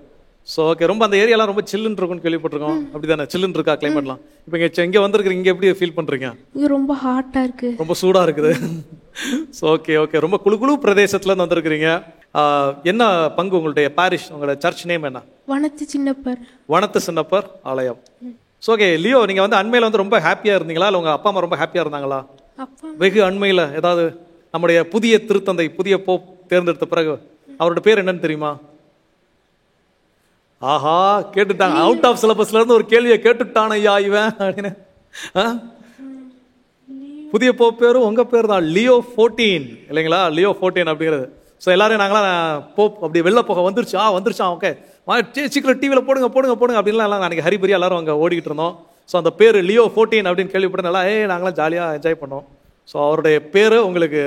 ஸோ ஓகே, ரொம்ப அந்த ஏரியாலாம் ரொம்ப சில்லுன்னு இருக்கும்னு கேள்விப்பட்டிருக்கோம். அப்படிதானே? சில்லுன்னு இருக்கா கிளைமேட்லாம்? இப்போ இங்கே வந்திருக்கிறீங்க, இங்கே எப்படி ஃபீல் பண்ணுறீங்க? இங்க ரொம்ப ஹாட்டா இருக்கு, ரொம்ப சூடாக இருக்குது. ஸோ ஓகே ஓகே, ரொம்ப குழு பிரதேசத்துலேருந்து வந்திருக்கிறீங்க. என்ன பங்கு உங்களுடைய பாரிஷ், உங்களோட சர்ச் நேம் என்ன? வனத்து சின்னப்பர். வனத்து சின்னப்பர் ஆலயம். ஸோ ஓகே லியோ, நீங்கள் வந்து அண்மையில் வந்து ரொம்ப ஹாப்பியாக இருந்தீங்களா, இல்லை உங்கள் அப்பா அம்மா ரொம்ப ஹாப்பியாக இருந்தாங்களா? அப்பா வெகு அண்மையில் ஏதாவது நம்முடைய புதிய திருத்தந்தை, புதிய போப் தேர்ந்தெடுத்த பிறகு அவரோட பேர் என்னன்னு தெரியுமா? ஆஹா, கேட்டுட்டாங்க. அவுட் ஆஃப் சிலபஸ்ல இருந்து ஒரு கேள்வியை கேட்டுட்டான் ஐயா இவன் அப்படின்னு. புதிய போப் பேரும் உங்க பேர் தான், லியோ 14 இல்லைங்களா? லியோ 14 அப்படிங்கிறது. ஸோ எல்லாரும் நாங்களாம் போப் அப்படி வெளில போக வந்துருச்சு, வந்துருச்சான், ஓகே சீக்கிரம் டிவியில் போடுங்க போடுங்க போடுங்க அப்படின்லாம் எல்லாம் நாளைக்கு ஹரிபரி எல்லாரும் அங்கே ஓடிக்கிட்டு இருந்தோம். ஸோ அந்த பேர் லியோ 14 அப்படின்னு கேள்விப்பட்டு நல்லா நாங்களாம் ஜாலியாக என்ஜாய் பண்ணோம். ஸோ அவருடைய பேர் உங்களுக்கு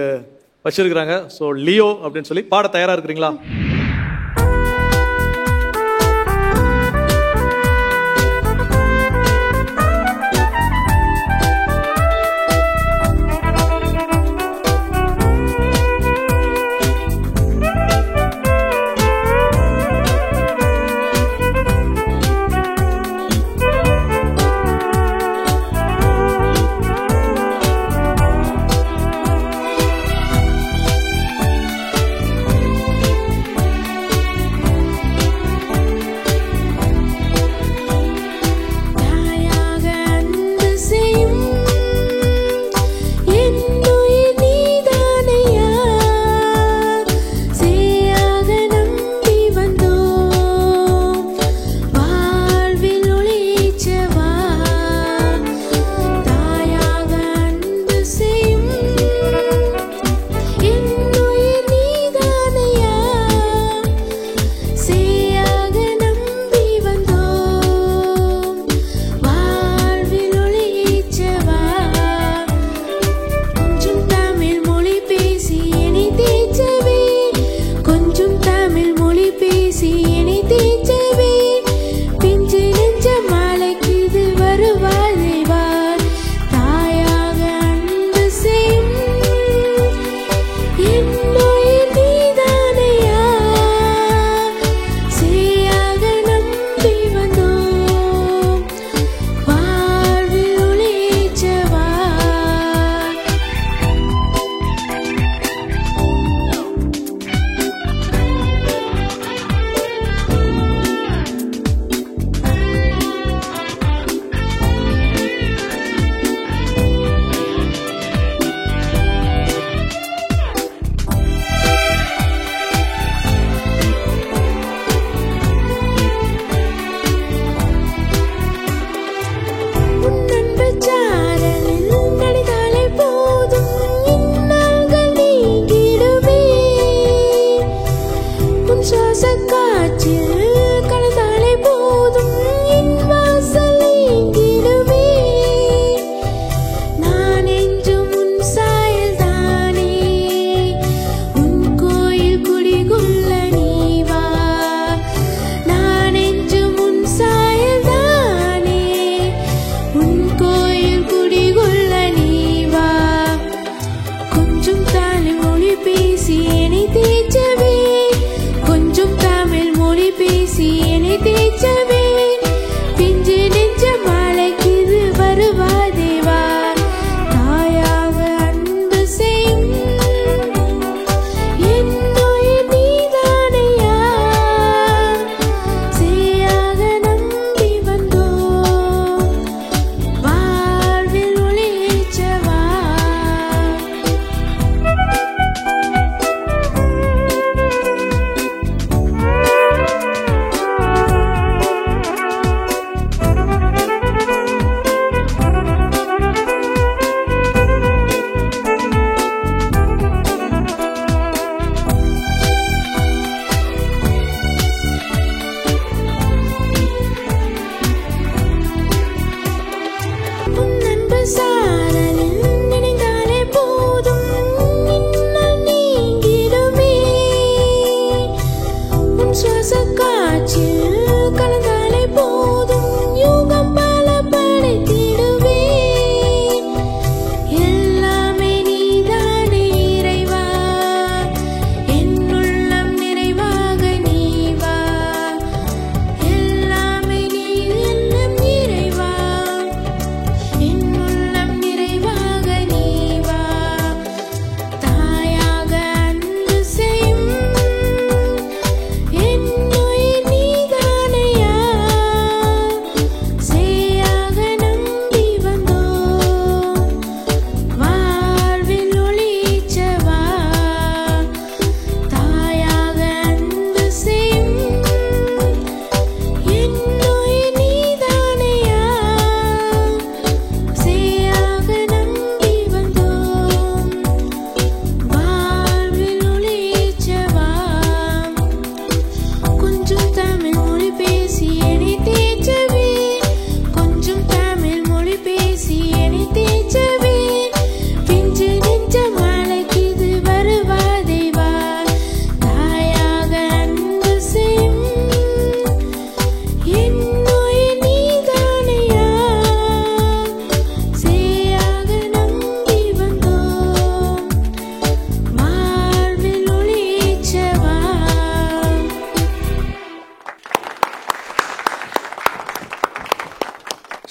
வச்சிருக்கிறாங்க. ஸோ லியோ அப்படின்னு சொல்லி பாட தயாராக இருக்கிறீங்களா?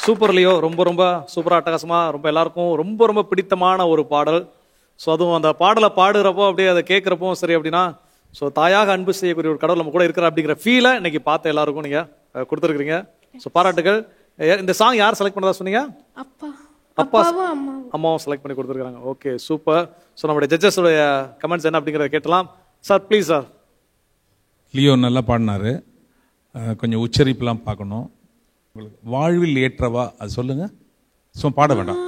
சூப்பர் லியோ, ரொம்ப ரொம்ப சூப்பராக அட்டகாசமாக ரொம்ப எல்லாருக்கும் ரொம்ப ரொம்ப பிடித்தமான ஒரு பாடல். ஸோ அதுவும் அந்த பாடலை பாடுறப்போ அப்படியே அதை கேட்குறப்போ சரி அப்படின்னா ஸோ தாயாக அன்பு செய்யக்கூடிய ஒரு கடவுள் நம்ம கூட இருக்கிற அப்படிங்கிற ஃபீலை இன்னைக்கு பார்த்த எல்லாருக்கும் நீங்கள் கொடுத்துருக்குறீங்க. ஸோ பாராட்டுகள். இந்த சாங் யார் செலக்ட் பண்ணதா சொன்னீங்க? அப்பா அப்பா அப்பாவும் அம்மாவும். அம்மாவும் செலக்ட் பண்ணி கொடுத்துருக்காங்க. Okay super. ஸோ நம்மளுடைய ஜட்ஜஸோடைய கமெண்ட்ஸ் என்ன அப்படிங்கிறத கேட்டலாம். Sir please sir. லியோ நல்லா பாடினாரு. கொஞ்சம் உச்சரிப்புலாம் பார்க்கணும். வாழ்வில் ஏற்றவா அது சொல்லுங்க. சும்மா பாட வேண்டாம்,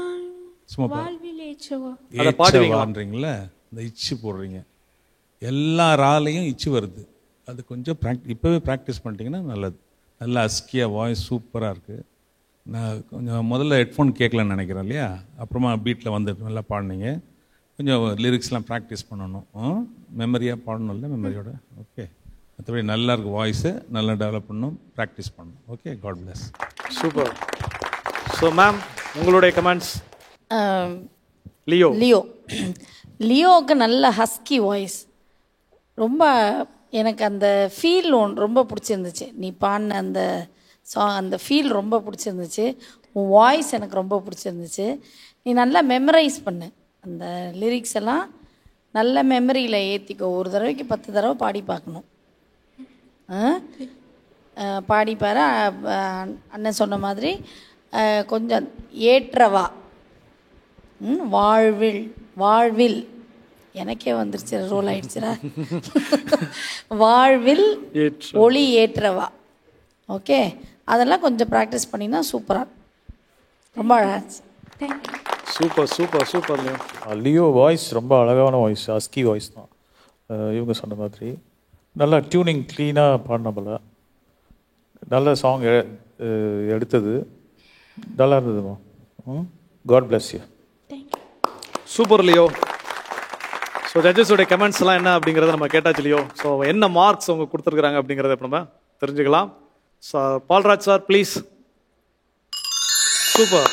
சும்மா வாழ்வில் ஏற்றவா. அதை பாடுவீங்களா? ஏற்றவான்றீங்களே, இந்த இச்சு போடுறீங்க. எல்லா ராலையும் இச்சு வருது. அது கொஞ்சம் இப்போவே ப்ராக்டிஸ் பண்ணிட்டீங்கன்னா நல்லது. நல்லா அஸ்கியாக வாய்ஸ் சூப்பராக இருக்குது. நான் கொஞ்சம் முதல்ல ஹெட்ஃபோன் கேட்கலன்னு நினைக்கிறேன் இல்லையா, அப்புறமா பீட்டில் வந்து நல்லா பாடினீங்க. கொஞ்சம் லிரிக்ஸ்லாம் ப்ராக்டிஸ் பண்ணணும். மெமரியாக பாடணும்ல, மெமரியோட. ஓகே, மற்றபடி நல்லா இருக்கு வாய்ஸு, நல்லா டெவலப் பண்ணணும், ப்ராக்டிஸ் பண்ணணும். Okay, God bless. Super. So ma'am உங்களுடைய கமெண்ட்ஸ். லியோ லியோவுக்கு நல்ல ஹஸ்கி வாய்ஸ். ரொம்ப எனக்கு அந்த ஃபீல் ரொம்ப பிடிச்சிருந்துச்சு. நீ பாடின அந்த அந்த ஃபீல் ரொம்ப பிடிச்சிருந்துச்சு. உன் வாய்ஸ் எனக்கு ரொம்ப பிடிச்சிருந்துச்சு. நீ நல்லா மெமரைஸ் பண்ணு. அந்த லிரிக்ஸ் எல்லாம் நல்ல மெமரியில் ஏற்றிக்கோ. ஒரு தடவைக்கு 10 தடவை பாடி பார்க்கணும். பாடிப்பாரு. அண்ணன் சொன்ன மாதிரி கொஞ்சம் ஏற்றவா. வாழ்வில் எனக்கே வந்துருச்சு, ரோல் ஆயிடுச்சுரா. வாழ்வில் ஒளி ஏற்றவா. ஓகே, அதெல்லாம் கொஞ்சம் ப்ராக்டிஸ் பண்ணினா சூப்பராக, ரொம்ப அழகா. Super super super Leo. Leo voice ரொம்ப அழகான வாய்ஸ், அஸ்கி வாய்ஸ் தான். இவங்க சொன்ன மாதிரி நல்லா டியூனிங் க்ளீனாக பாடின போல. நல்ல சாங் எடுத்தது நல்லா இருந்ததுமா. God bless you. Super Leo. So ஜட்ஜஸோடைய கமெண்ட்ஸ் எல்லாம் என்ன அப்படிங்கிறத நம்ம கேட்டாச்சு லியோ. ஸோ என்ன மார்க்ஸ் அவங்க கொடுத்துருக்குறாங்க அப்படிங்கிறத இப்போ நம்ம தெரிஞ்சுக்கலாம். Sir Palraj sir please. Super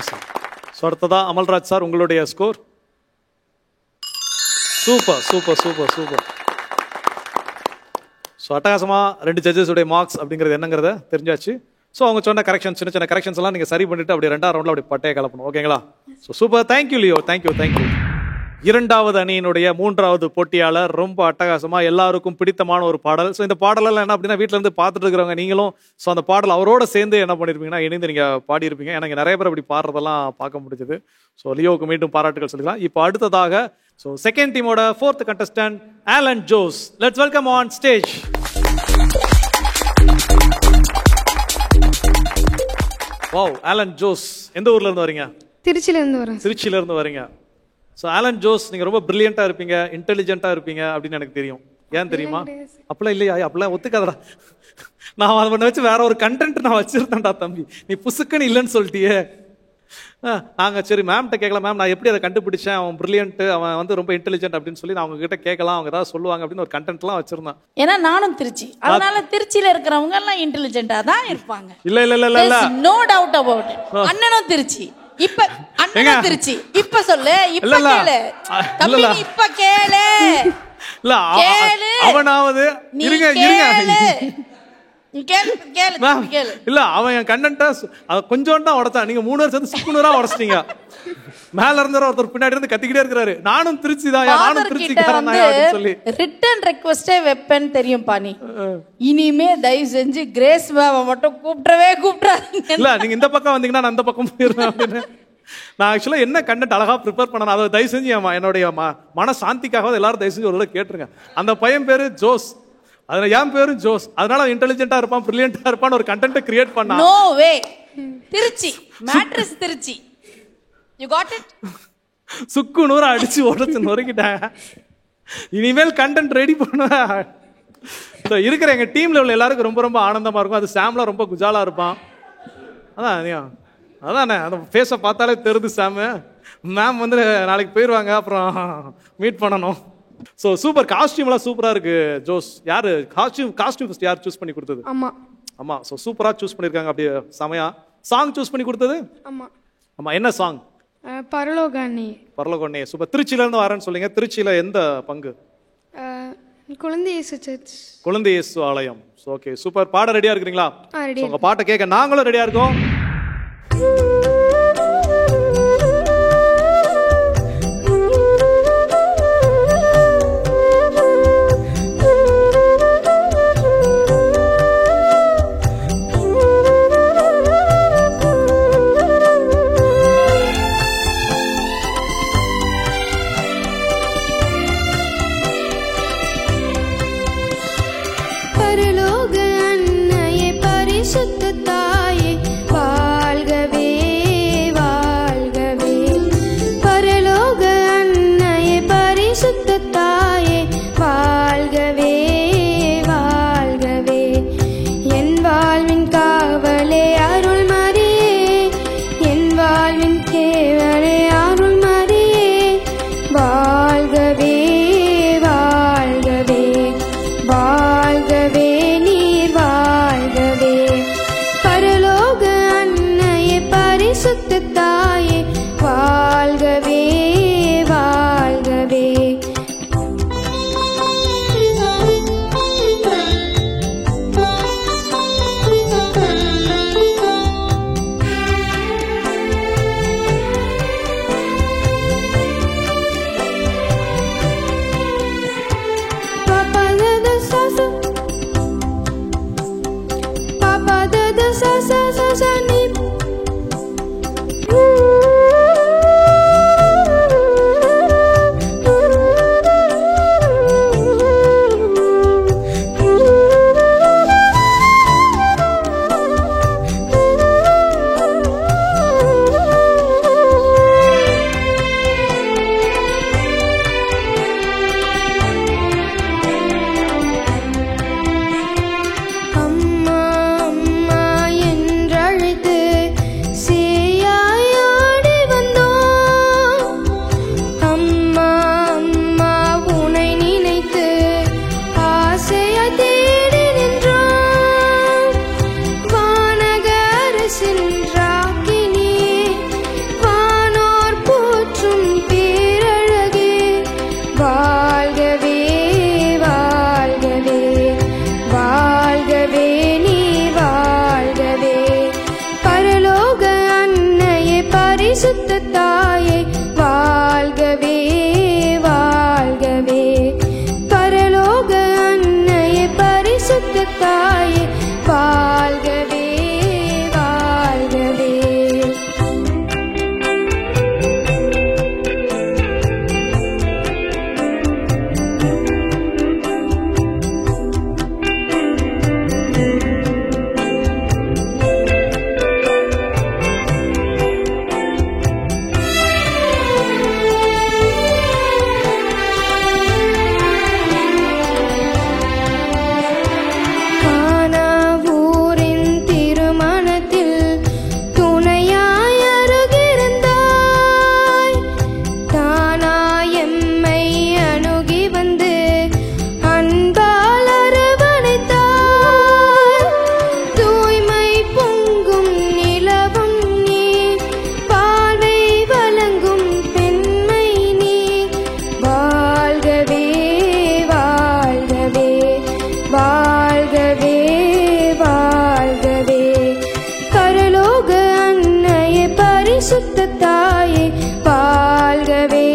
sir. So அடுத்ததா அமல்ராஜ் சார் உங்களுடைய score. Super super super super. So அட்டகாசமாக 2 ஜட்ஜஸோடைய மார்க்ஸ் அப்படிங்கிறது என்னங்கிறத தெரிஞ்சாச்சு. ஸோ அவங்க சொன்ன கரெக்ஷன், சின்ன சின்ன கரெக்ஷன்ஸ் எல்லாம் நீங்கள் சரி பண்ணிட்டு அப்படியே 2ஆம் ரவுண்டில் அப்படி பட்டையை கலப்பணும். ஓகேங்களா? So super. Thank you Leo, thank you thank you. 2வது அணியினுடைய 3வது போட்டியாளர் ரொம்ப அட்டகாசமா எல்லாருக்கும் பிடித்தமான ஒரு பாடல். ஸோ இந்த பாடலெல்லாம் என்ன அப்படின்னா வீட்டில் இருந்து பார்த்துட்டு இருக்கிறவங்க நீங்களும் ஸோ அந்த பாடல் அவரோட சேர்ந்து என்ன பண்ணியிருப்பீங்கன்னா இணைந்து நீங்கள் பாடியிருப்பீங்க. எனக்கு நிறைய பேர் அப்படி பாடுறதெல்லாம் பார்க்க முடிஞ்சது. ஸோ லியோவுக்கு மீண்டும் பாராட்டுகள் சொல்லிக்கலாம். இப்போ அடுத்ததாக ஸோ செகண்ட் டீமோட 4th contestant Alan Jose. Let's welcome on stage. Wow, Alan Jose எந்த ஊர்ல இருந்து வரீங்க? திருச்சியிலேருந்து வரேன். திருச்சியில இருந்து வரீங்க. ஸோ ஆலன் ஜோஸ் நீங்க ரொம்ப பிரில்லியண்டா இருப்பீங்க, இன்டெலிஜென்ட்டா இருப்பீங்க அப்படின்னு எனக்கு தெரியும். ஏன் தெரியுமா? அப்பெல்லாம் இல்லையா? அப்பெல்லாம் ஒத்துக்காதடா. நான் அதை பண்ண வச்சு வேற ஒரு கண்டென்ட் நான் வச்சிருந்தேன்டா தம்பி, நீ புசுக்குன்னு இல்லைன்னு சொல்லிட்டியே. நாங்க சரி மேம்கிட்ட கேட்கலாம், மேம் நான் எப்படி அதை கண்டுபிடிச்சேன், அவன் பிரில்லியன்ட், அவன் வந்து ரொம்ப இன்டெலிஜென்ட் அப்படின்னு சொல்லி நான் அவங்க கிட்ட கேட்கலாம், அவங்க ஏதாவது சொல்லுவாங்க அப்படின்னு ஒரு கண்டென்ட்லாம் வச்சிருந்தேன். ஏன்னா நானும் திருச்சி, அதனால திருச்சியில இருக்கிறவங்க எல்லாம் இன்டெலிஜென்ட்டா தான் இருப்பாங்க. இல்ல இல்ல இல்ல இல்ல, நோ டவுட் அபௌட் இட். அண்ணனும் திருச்சி. இப்ப அண்ணனும் திருச்சி. இப்ப சொல்லு, இப்ப கேளு தம்பி, இப்ப கேளு. இல்ல அவனாவது இருங்க இருங்க இல்ல அவன் என் கண்டென்ட்டா கொஞ்சம் தான் உடைச்சான். நீங்க 3 பேர் சேர்ந்து 6 உடைச்சிட்டீங்க. மேல இருந்த ஒருத்தர் பின்னாடி இருந்து கத்திக்கிட்டே இருக்கிறாரு, நானும் திருச்சி தான், நானும் திருச்சிக்காரன் தான் அப்படின்னு சொல்லி ரிட்டன் ரெக்வெஸ்டே வெப்பன் தெரியும் பாணி. இனிமே தயவு செஞ்சு கிரேஸ் மேம் மட்டும் கூப்பிடாதீங்க. இல்ல நீங்க இந்த பக்கம் வந்தீங்கன்னா நான் அந்த பக்கம் போயிருவேன் அப்படின்னு. நான் ஆக்சுவலா என்ன கண்டென்ட் அழகா ப்ரிப்பேர் பண்ணணும், அதை தயவு செஞ்சு என்னுடைய மன சாந்திக்காக எல்லாரும் தயவு செஞ்சு ஒரு தடவை கேட்டுருங்க. அந்த பையன் பேரு ஜோஸ், அதுல என் பேரும் ஜோஸ், அதனால இன்டெலிஜென்ட்டா இருப்பான், பிரில்லியண்டா இருப்பான் ஒரு கண்டென்ட் கிரியேட் பண்ணா. No way. Trichy Madras Trichy. You got it. சுக்கு நூறு அடிச்சு உடைச்சு நொறுக்கிட்டேன். இனிமேல் கண்டென்ட் ரெடி பண்ணுவேன். இருக்கிற எங்க டீம்ல உள்ள எல்லாருக்கும் ரொம்ப ரொம்ப ஆனந்தமா இருக்கும். அது சாம்ல ரொம்ப குஜாலா இருப்பான். அதானே அந்த ஃபேஸை பார்த்தாலே தெரியுது சாமு. மேம் வந்து நாளைக்கு போயிடுவாங்க, அப்புறம் மீட் பண்ணணும். ஸோ சூப்பர், காஸ்டியூம்லாம் சூப்பராக இருக்கு ஜோஸ். யாரு காஸ்டியூம் ஃபர்ஸ்ட் யார் சூஸ் பண்ணி கொடுத்தது? ஆமா. ஸோ சூப்பராக சூஸ் பண்ணியிருக்காங்க. அப்படியே செமையா. சாங் சூஸ் பண்ணி கொடுத்தது? ஆமா. என்ன சாங்? பரலோகண்ணே. பரலோகண்ணே. சூப்பர். திருச்சியில இருந்து வரேன்னு சொல்லுங்க. திருச்சியில எந்த பங்கு? குழந்தை இயேசு சர்ச். குழந்தை இயேசு ஆலயம். Okay, super. பாட ரெடியா இருக்கிறீங்களா? ரெடி. உங்க பாட்டை கேட்க நாங்களும் ரெடியா இருக்கோம். பரலோக அன்னையே பரிசுத்த தாயே வாழ்கவே வாழ்கவே. பரலோக அன்னையே பரிசுத்த தாயே வாழ்கவே வாழ்கவே. என் வாழ்வின் காவலே அருள் மரியே, என் வாழ்வின் கேவலே அருள் மரியே வாழ்கவே வாழ்கவே வாழ்கவே நீர் வாழ்கவே. பரலோக அன்னையே பரிசுத்த தாயே வாழ்கவே வாழ்கவே. Papa da sa sa, Papa da sa sa sa sa ni. அம்மா அம்மா என்றழைத்து சேயாய் ஆடி வந்தோம். அம்மா அம்மா உனை நினைத்து ஆசையாய் தேடி நின்றோம். வானக அரசின் ராக்கினியே, வானோர் போற்றும் பேரழகே வாழ்கவே வாழ்கவே வாழ்கவே நீ வாழ்கவே. பரலோக அன்னையே பரிசுத்த தாயே வாழ்கவே வாழ்கவே. பரலோக அன்னையே பரிசுத்த தாயே வாழ்கவே வாழ்கவே. கானா ஊரின் திருமணத்தில் துணையாய் அருகிருந்தாய். தானாய் எம்மை அணுகி வந்து அன்பால் அரவணைத்தாய். தூய்மை பொங்கும் நிலவும் நீ, வாழ்வை வழங்கும் பெண்மை நீ வாழ்கவே வாழ்கவே வாழ்கவே வாழ்கவே. பரலோக அன்னையே பரிசுத்த தாயே வாழ்கவே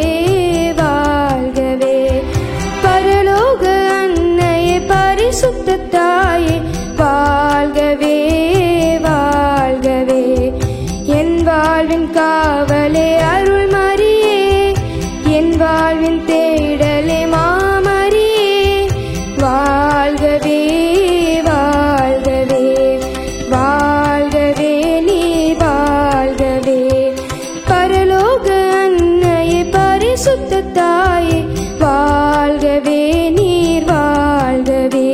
வாழ்கவே. பரலோக அன்னையே பரிசுத்த தாயே வாழ்கவே வாழ்கவே. என் வாழ்வின் காவலே அருள் மரியே, என் வாழ்வின் தேடலே மாமரியே வாழ்கவே வாழ்கவே வாழ்கவே நீ வாழ்கவே. பரலோக அன்னையே பரிசுத்த தாயே வாழ்கவே நீர் வாழ்கவே.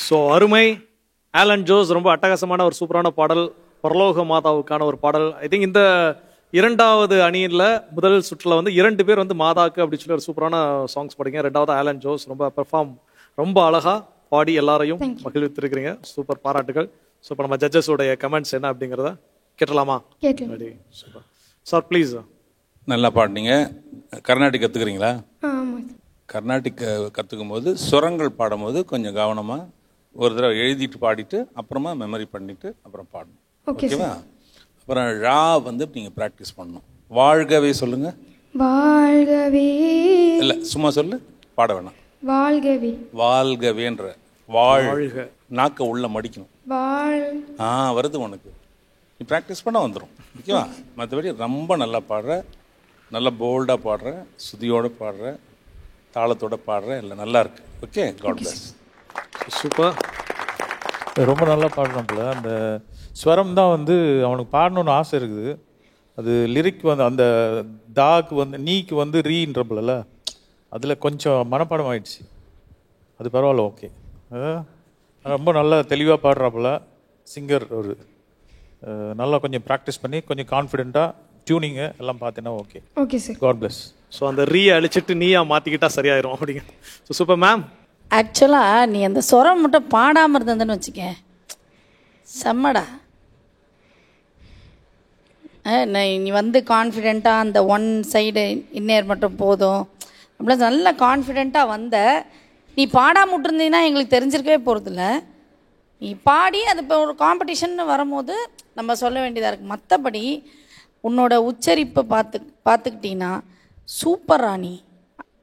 ஸோ அருமை. ஆலன் ஜோஸ் ரொம்ப அட்டகாசமான ஒரு சூப்பரான பாடல், பரலோக மாதாவுக்கான ஒரு பாடல். ஐ திங்க் இந்த இரண்டாவது அணியில் முதல் சுற்றில் வந்து 2 பேர் வந்து மாதாக்கு அப்படின்னு சொல்லி ஒரு சூப்பரான சாங்ஸ் பாடிங்க. ரெண்டாவது ஆலன் ஜோஸ் ரொம்ப பெர்ஃபார்ம், ரொம்ப அழகா பாடி எல்லாரையும் மகிழ்வித்திருக்கிறீங்க. சூப்பர், பாராட்டுகள். ஸோ இப்போ நம்ம ஜட்ஜஸோடைய கமெண்ட்ஸ் என்ன அப்படிங்கிறத கேட்டலாமா? கேட்கலாம். சூப்பர். Sir please. நல்லா பாடினீங்க. கர்நாடிக் கற்றுக்குறீங்களா? ஆமாம். கர்நாடிக் கற்றுக்கும் போது சுரங்கள் பாடும்போது கொஞ்சம் கவனமாக ஒரு தடவை எழுதிட்டு பாடிட்டு அப்புறமா மெமரி பண்ணிவிட்டு அப்புறம் பாடணும். ஓகேவா? அப்புறம் ழா வந்து நீங்கள் ப்ராக்டிஸ் பண்ணணும். வாழ்கவே சொல்லுங்கள். வாழ்கவே. இல்லை, சும்மா சொல்லு, பாட வேணாம். வாழ்கவே. வாழ்கவேன்ற வாழ்க நாக்க உள்ள மடிக்கணும். வருது உனக்கு, நீ ப்ராக்டிஸ் பண்ண வந்துடும். ஓகேவா? மற்றபடி ரொம்ப நல்லா பாடுற, நல்லா போல்டாக பாடுற, சுதியோடு பாடுற, தாளத்தோடு பாடுற, இல்லை நல்லா இருக்கு. Okay, God bless. சூப்பர். ரொம்ப நல்லா பாடுறாப்புல. அந்த ஸ்வரம் தான் வந்து அவனுக்கு பாடணுன்னு ஆசை இருக்குது. அது லிரிக் வந்து அந்த தாக்கு வந்து நீக்கு வந்து ரீன்றப்பல அதில் கொஞ்சம் மனப்பாடம் ஆயிடுச்சு. அது பரவாயில்ல, ஓகே. ரொம்ப நல்லா தெளிவாக பாடுறாப்புல சிங்கர். ஒரு நல்லா கொஞ்சம் ப்ராக்டிஸ் பண்ணி கொஞ்சம் கான்ஃபிடென்ட்டாக டியூனிங்கு எல்லாம் பார்த்தீங்கன்னா okay. Okay sir. God bless. So அந்த ரீயை அழிச்சிட்டு நீயா மாற்றிக்கிட்டா சரியாயிரும் அப்படிங்க. So super ma'am. ஆக்சுவலாக நீ அந்த சொரம் மட்டும் பாடாமல் இருந்ததுன்னு வச்சுக்க, செம்மடா. நீ வந்து கான்ஃபிடெண்ட்டாக அந்த ஒன் சைடு இன்னேர் மட்டும் போதும் அப்படிலாம் நல்லா கான்ஃபிடெண்ட்டாக வந்த. நீ பாடாமல் விட்டுருந்தீங்கன்னா எங்களுக்கு தெரிஞ்சிருக்கவே போகிறதில்ல. நீ பாடி அது இப்போ ஒரு காம்படிஷன் வரும்போது நம்ம சொல்ல வேண்டியதாக இருக்குது. மற்றபடி உன்னோட உச்சரிப்பை பார்த்துக்கிட்டிங்கன்னா சூப்பரா, நீ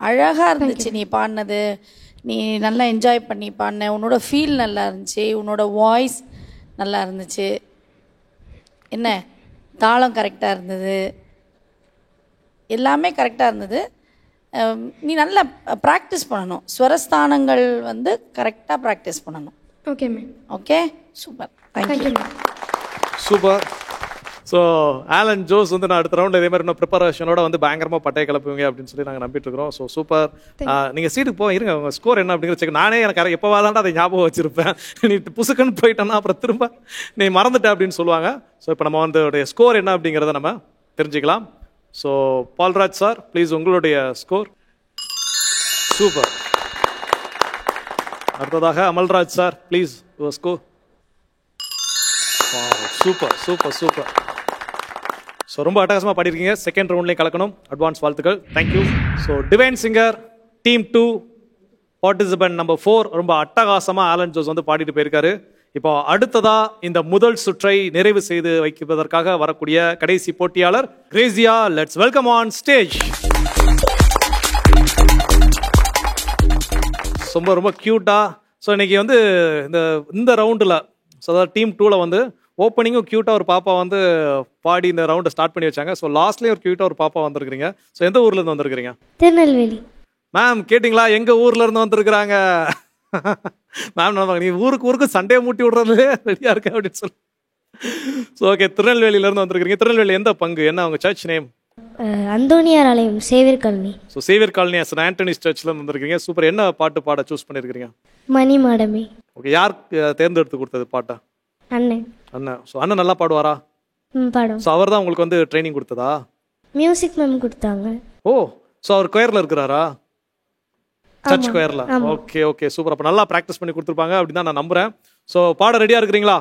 அழகாக இருந்துச்சு நீ பாடினது. நீ நல்லா என்ஜாய் பண்ணி பாடின. உன்னோட ஃபீல் நல்லா இருந்துச்சு, உன்னோட வாய்ஸ் நல்லா இருந்துச்சு. என்ன தாளம் கரெக்டாக இருந்தது, எல்லாமே கரெக்டாக இருந்தது. நீ நல்லா ப்ராக்டிஸ் பண்ணணும். ஸ்வரஸ்தானங்கள் வந்து கரெக்டாக ப்ராக்டிஸ் பண்ணணும். Okay ma'am. Okay, super. Thank you. Super. So Alan Jose வந்து நான் அடுத்த ரவுண்ட் இதே மாதிரி இன்னும் ப்ரிப்பரேஷனோட வந்து பயங்கரமாக பட்டையை கிளப்புவீங்க அப்படின்னு சொல்லி நாங்கள் நம்பிட்டு இருக்கிறோம். So super. நீங்கள் சீட்டுக்கு போக இருங்க, உங்கள் ஸ்கோர் என்ன அப்படிங்கிற செக். நானே எனக்கு எப்போ வாதாண்டா அதை ஞாபகம் வச்சிருப்பேன். நீ புசுக்குன்னு போயிட்டேன்னா அப்புறம் திரும்ப நீ மறந்துட்ட அப்படின்னு சொல்லுவாங்க. ஸோ இப்போ நம்ம வந்து ஸ்கோர் என்ன அப்படிங்கிறத நம்ம தெரிஞ்சுக்கலாம். ஸோ பால்ராஜ் சார் ப்ளீஸ், உங்களுடைய ஸ்கோர். சூப்பர். அடுத்ததாக Amalraj sir please, your score. Super super super. So ரொம்ப அட்டகாசமாக பாடிருக்கீங்க. செகண்ட் ரவுண்ட்லேயும் கலக்கணும். அட்வான்ஸ் வாழ்த்துக்கள். Thank you. So Divine singer team 2 participant number 4 ரொம்ப அட்டகாசமாக ஆலன் ஜோஸ் வந்து பாடிட்டு போயிருக்காரு. இப்போ அடுத்ததா இந்த முதல் சுற்றை நிறைவு செய்து வைப்பதற்காக வரக்கூடிய கடைசி போட்டியாளர் Grazia. Let's welcome on stage. ரொம்ப ரொம்ப க்யூட்டா. ஸோ இன்னைக்கு வந்து இந்த ரவுண்டில், ஸோ அதாவது டீம் 2ல் வந்து ஓப்பனிங்கும் க்யூட்டாக ஒரு பாப்பா வந்து பாடி இந்த ரவுண்டை ஸ்டார்ட் பண்ணி வச்சாங்க. ஸோ லாஸ்ட்லேயும் ஒரு க்யூட்டாக ஒரு பாப்பா வந்திருக்கிறீங்க. ஸோ எந்த ஊர்லேருந்து வந்திருக்கிறீங்க? திருநெல்வேலி. மேம் கேட்டிங்களா எங்கள் ஊர்லேருந்து வந்திருக்கிறாங்க. மேம் நீ ஊருக்கு சண்டே மூட்டி விடுறதுலே ரெடியாக இருக்க அப்படின்னு சொல்லி. ஸோ ஓகே, திருநெல்வேலியிலேருந்து வந்திருக்கிறீங்க. திருநெல்வேலி எந்த பங்கு, என்ன அவங்க சர்ச் நேம்? அந்தோனியார் ஆலயம், Xavier colony. So Xavier colony Saint Anthony's சர்ச்லேருந்து வந்திருக்கீங்க. சூப்பர். என்ன பாட்டு பாட சூஸ் பண்ணியிருக்கிறீங்க? மணி மாடமே. ஓகே, யார் தேர்ந்தெடுத்து கொடுத்தது பாட்டை? அண்ணன். அண்ணன். ஸோ அண்ணன் நல்லா பாடுவாரா? பாடும். ஸோ அவர் தான் உங்களுக்கு வந்து ட்ரைனிங் கொடுத்ததா? மியூசிக் மேம் கொடுத்தாங்க. ஓ, ஸோ அவர் கொயரில் இருக்கிறாரா? சர்ச் கொயரில். Okay okay, super. அப்போ நல்லா ப்ராக்டிஸ் பண்ணி கொடுத்துருப்பாங்க அப்படின்னு தான் நான் நம்புகிறேன். ஸோ பாட ரெடியாக இருக்கிறீங்களா?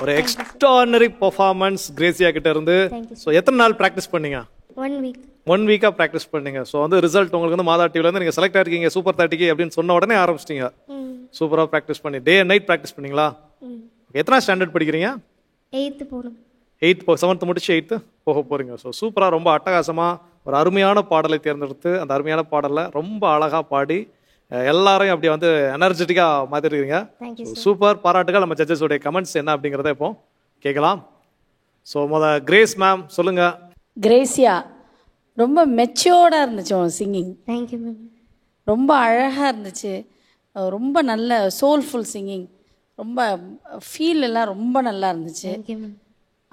ஒரு எக்ஸ்ட்ரானரி பெர்ஃபார்மன்ஸ் கிரேசியா கிட்ட இருந்து. ஸோ எத்தனை நாள் ப்ராக்டிஸ் பண்ணீங்க? 1 week. 1 வீக்காக ப்ராக்டிஸ் பண்ணீங்க. ஸோ வந்து ரிசல்ட் உங்களுக்கு வந்து மாதா டிவிலேருந்து நீங்கள் செலக்ட் ஆகிருக்கீங்க சூப்பர் 30க்கு அப்படின்னு சொன்ன உடனே ஆரம்பிச்சிட்டீங்க. சூப்பராக ப்ராக்டிஸ் பண்ணி டே அண்ட் நைட் ப்ராக்டிஸ் பண்ணீங்களா? எத்தனை ஸ்டாண்டர்ட் படிக்கிறீங்க? 8th போகணும். 8th 7th முடிச்சு 8th போக போகிறீங்க. ஸோ சூப்பராக ரொம்ப அட்டகாசமாக ஒரு அருமையான பாடலை தேர்ந்தெடுத்து அந்த அருமையான பாடலை ரொம்ப அழகாக பாடி எல்லாரையும் அப்படி வந்து எனர்ஜெட்டிக்காக மாற்றிருக்கீங்க. சூப்பர், பாராட்டுகள். நம்ம ஜட்ஜஸோடைய கமெண்ட்ஸ் என்ன அப்படிங்கிறத இப்போ கேட்கலாம். ஸோ கிரேஸ் மேம் சொல்லுங்கள். கிரேசியா ரொம்ப மெச்சோர்டாக இருந்துச்சு உன் சிங்கிங். Thank you ma'am. ரொம்ப அழகாக இருந்துச்சு. ரொம்ப நல்ல சோல்ஃபுல் சிங்கிங். ரொம்ப ஃபீல் எல்லாம் ரொம்ப நல்லா இருந்துச்சு. Thank you ma'am.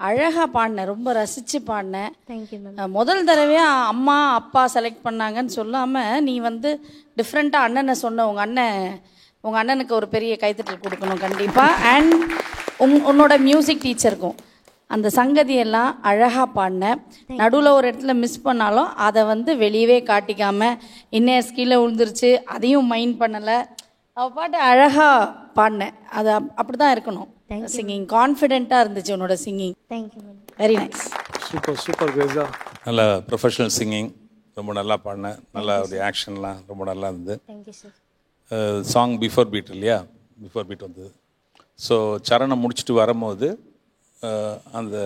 அழகாக பாடினேன், ரொம்ப ரசித்து பாடினேன். Thank you ma'am. முதல் தடவையாக அம்மா அப்பா செலக்ட் பண்ணாங்கன்னு சொல்லாமல் நீ வந்து டிஃப்ரெண்ட்டாக அண்ணனை சொன்ன. உங்கள் அண்ணனுக்கு ஒரு பெரிய கைத்தட்டல் கொடுக்கணும் கண்டிப்பாக. அண்ட் உன்னோட மியூசிக் டீச்சருக்கும் அந்த சங்கதியெல்லாம் அழகாக பாடினேன். நடுவில் ஒரு இடத்துல மிஸ் பண்ணாலும் அதை வந்து வெளியவே காட்டிக்காமல் இன்னும் கீழே விழுந்துருச்சு அதையும் மைண்ட் பண்ணலை. அவள் பாட்டு அழகாக பாடினேன். அது அப்படி தான் இருக்கணும் சிங்கிங். கான்ஃபிடென்ட்டாக இருந்துச்சு உன்னோட singing. Thank you ma'am. Very nice. Super super கிரேஸா. நல்ல ப்ரொஃபஷனல் சிங்கிங், ரொம்ப நல்லா பாடினேன். நல்லா ஒரு ஆக்ஷன்லாம் ரொம்ப நல்லா இருந்தது. Thank you sir. Song before beat இல்லையா? பிஃபோர் பீட் வந்தது. ஸோ சரணம் முடிச்சுட்டு வரும்போது அந்த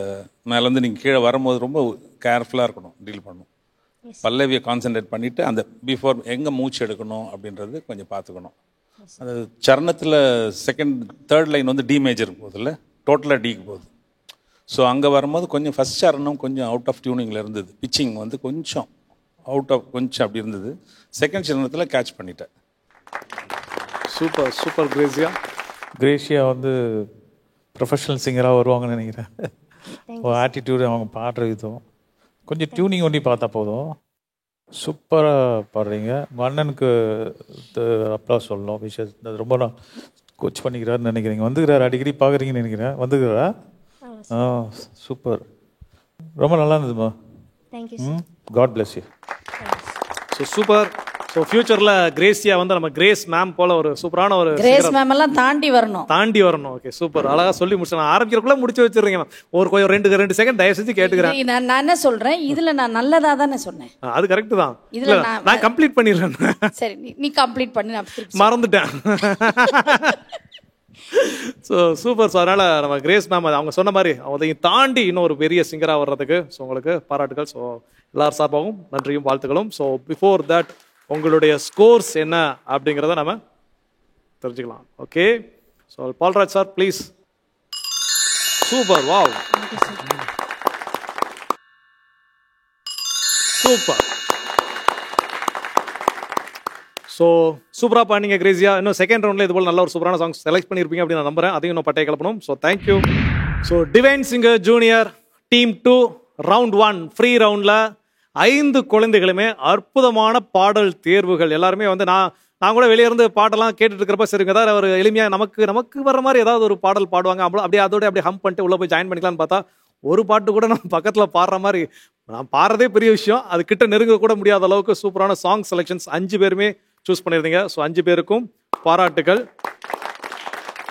மேலேருந்து நீங்கள் கீழே வரும்போது ரொம்ப கேர்ஃபுல்லாக இருக்கணும், டீல் பண்ணணும். பல்லவியை கான்சென்ட்ரேட் பண்ணிவிட்டு அந்த பிஃபோர் எங்கே மூச்சு எடுக்கணும் அப்படின்றது கொஞ்சம் பார்த்துக்கணும். அந்த சரணத்தில் தேர்ட் லைன் வந்து டி மேஜர் போகுதுல்ல, டோட்டலாக டிக்கு போகுது. ஸோ அங்கே வரும்போது கொஞ்சம் ஃபஸ்ட் சரணம் கொஞ்சம் அவுட் ஆஃப் டியூனிங்கில் இருந்தது. பிச்சிங் வந்து கொஞ்சம் கொஞ்சம் அப்படி இருந்தது. செகண்ட் சரணத்தில் கேட்ச் பண்ணிட்டேன். Super super Grazia. கிரேசியா வந்து ப்ரொஃபஷனல் சிங்கராக வருவாங்கன்னு நினைக்கிறேன். ஆட்டிடியூடு, அவங்க பாடுற விதம், கொஞ்சம் டியூனிங் ஒண்டி பார்த்தா போதும். சூப்பராக பாடுறீங்க. உங்கள் அண்ணனுக்கு அப்ளாஸ் சொல்லணும். விஷயம் அது ரொம்ப நான் கோச் பண்ணிக்கிறாருன்னு நினைக்கிறீங்க. வந்துக்கிறாரு, அடிக்கடி பார்க்குறீங்கன்னு நினைக்கிறேன். வந்துக்கிறாரா? சூப்பர், ரொம்ப நல்லா இருந்ததுமா. Thank you. God bless you. So super. So ஃபியூச்சரில் கிரேசியா வந்து நம்ம கிரேஸ் மேம் போல ஒரு சூப்பரான ஒரு கிரேஸ் மேம் எல்லாம் தாண்டி வரணும். ஓகே சூப்பர், அழகாக சொல்லி முடிச்சு நான் ஆரம்பிக்கிறக்குள்ள முடிச்சு வச்சிருக்கீங்க. ஒரு 2 செகண்ட் தயவு செஞ்சு கேட்டுக்கிறேன். நான் என்ன சொல்றேன், இதுல நான் நல்லதா தானே சொன்னேன். அது கரெக்ட் தான். இதுல நான் கம்ப்ளீட் பண்ணிடுறேன். சரி, நீ கம்ப்ளீட் பண்ணி நான் மறந்துட்டேன். So super. ஸோ அதனால் நம்ம கிரேஸ் மேம் அவங்க சொன்ன மாதிரி அதையும் தாண்டி இன்னும் ஒரு பெரிய சிங்கராக வர்றதுக்கு ஸோ உங்களுக்கு பாராட்டுகள். ஸோ எல்லார் சார்பாகவும் நன்றியும் வாழ்த்துக்களும். ஸோ பிஃபோர் தட் உங்களுடைய ஸ்கோர்ஸ் என்ன அப்படிங்கிறத நம்ம தெரிஞ்சுக்கலாம். Okay, so Palraj sir please. Super, wow, super. So சூப்பராக பாடிங்க கிரேசியா. இன்னும் செகண்ட் ரவுண்டில் இது போல் நல்ல ஒரு சூப்பரான சாங்ஸ் செலக்ட் பண்ணியிருப்பீங்க அப்படின்னு நான் நம்புறேன். அதையும் இன்னும் பட்டையை கிளப்பணும். So thank you. So Divine Singer junior team 2 round 1 free ரவுண்டில் 5 குழந்தைகளுமே அற்புதமான பாடல் தேர்வுகள். எல்லாருமே வந்து நான் கூட வெளியே இருந்து பாட்டெல்லாம் கேட்டுட்டு இருக்கிறப்ப சரிங்க ஏதாவது ஒரு எளிமையாக நமக்கு வர மாதிரி ஏதாவது ஒரு பாடல் பாடுவாங்க. அப்படியே அதோட அப்படியே ஹம் பண்ணிட்டு உள்ளே போய் ஜாயின் பண்ணிக்கலான்னு பார்த்தா ஒரு பாட்டு கூட நம்ம பக்கத்தில் பாடுற மாதிரி, நான் பாடுறதே பெரிய விஷயம், அது கிட்ட நெருங்க கூட முடியாத அளவுக்கு சூப்பரான சாங் செலெக்ஷன்ஸ் 5 பேருமே சூஸ் பண்ணியிருந்தீங்க. ஸோ 5 பேருக்கும் பாராட்டுகள்.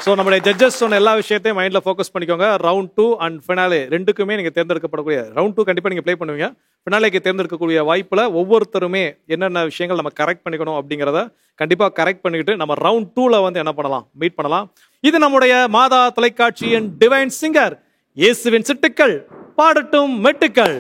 ஸோ நம்மளுடைய ஜட்ஜஸ் சொன்ன எல்லா விஷயத்தையும் மைண்டில் ஃபோக்கஸ் பண்ணிக்கோங்க. ரவுண்ட் 2 அண்ட் ஃபினாலே ரெண்டுக்குமே நீங்கள் தேர்ந்தெடுக்கப்படக்கூடிய ரவுண்ட் 2 கண்டிப்பாக நீங்கள் ப்ளே பண்ணுவீங்க. ஃபினாலேக்கு தேர்ந்தெடுக்கக்கூடிய வாய்ப்பில் ஒவ்வொருத்தருமே என்னென்ன விஷயங்கள் நம்ம கரெக்ட் பண்ணிக்கணும் அப்படிங்கிறத கண்டிப்பாக கரெக்ட் பண்ணிக்கிட்டு நம்ம ரவுண்ட் 2ல் வந்து என்ன பண்ணலாம், மீட் பண்ணலாம். இது நம்முடைய மாதா தொலைக்காட்சியின் டிவைன் சிங்கர் இயேசுவின் சிட்டுக்கள் பாடட்டும் மெட்டுக்கள்.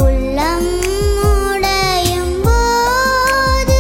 உள்ளம் உடையும் போது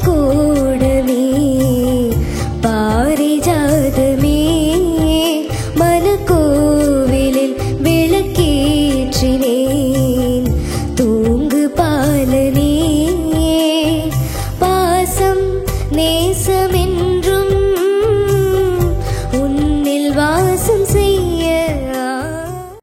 கூ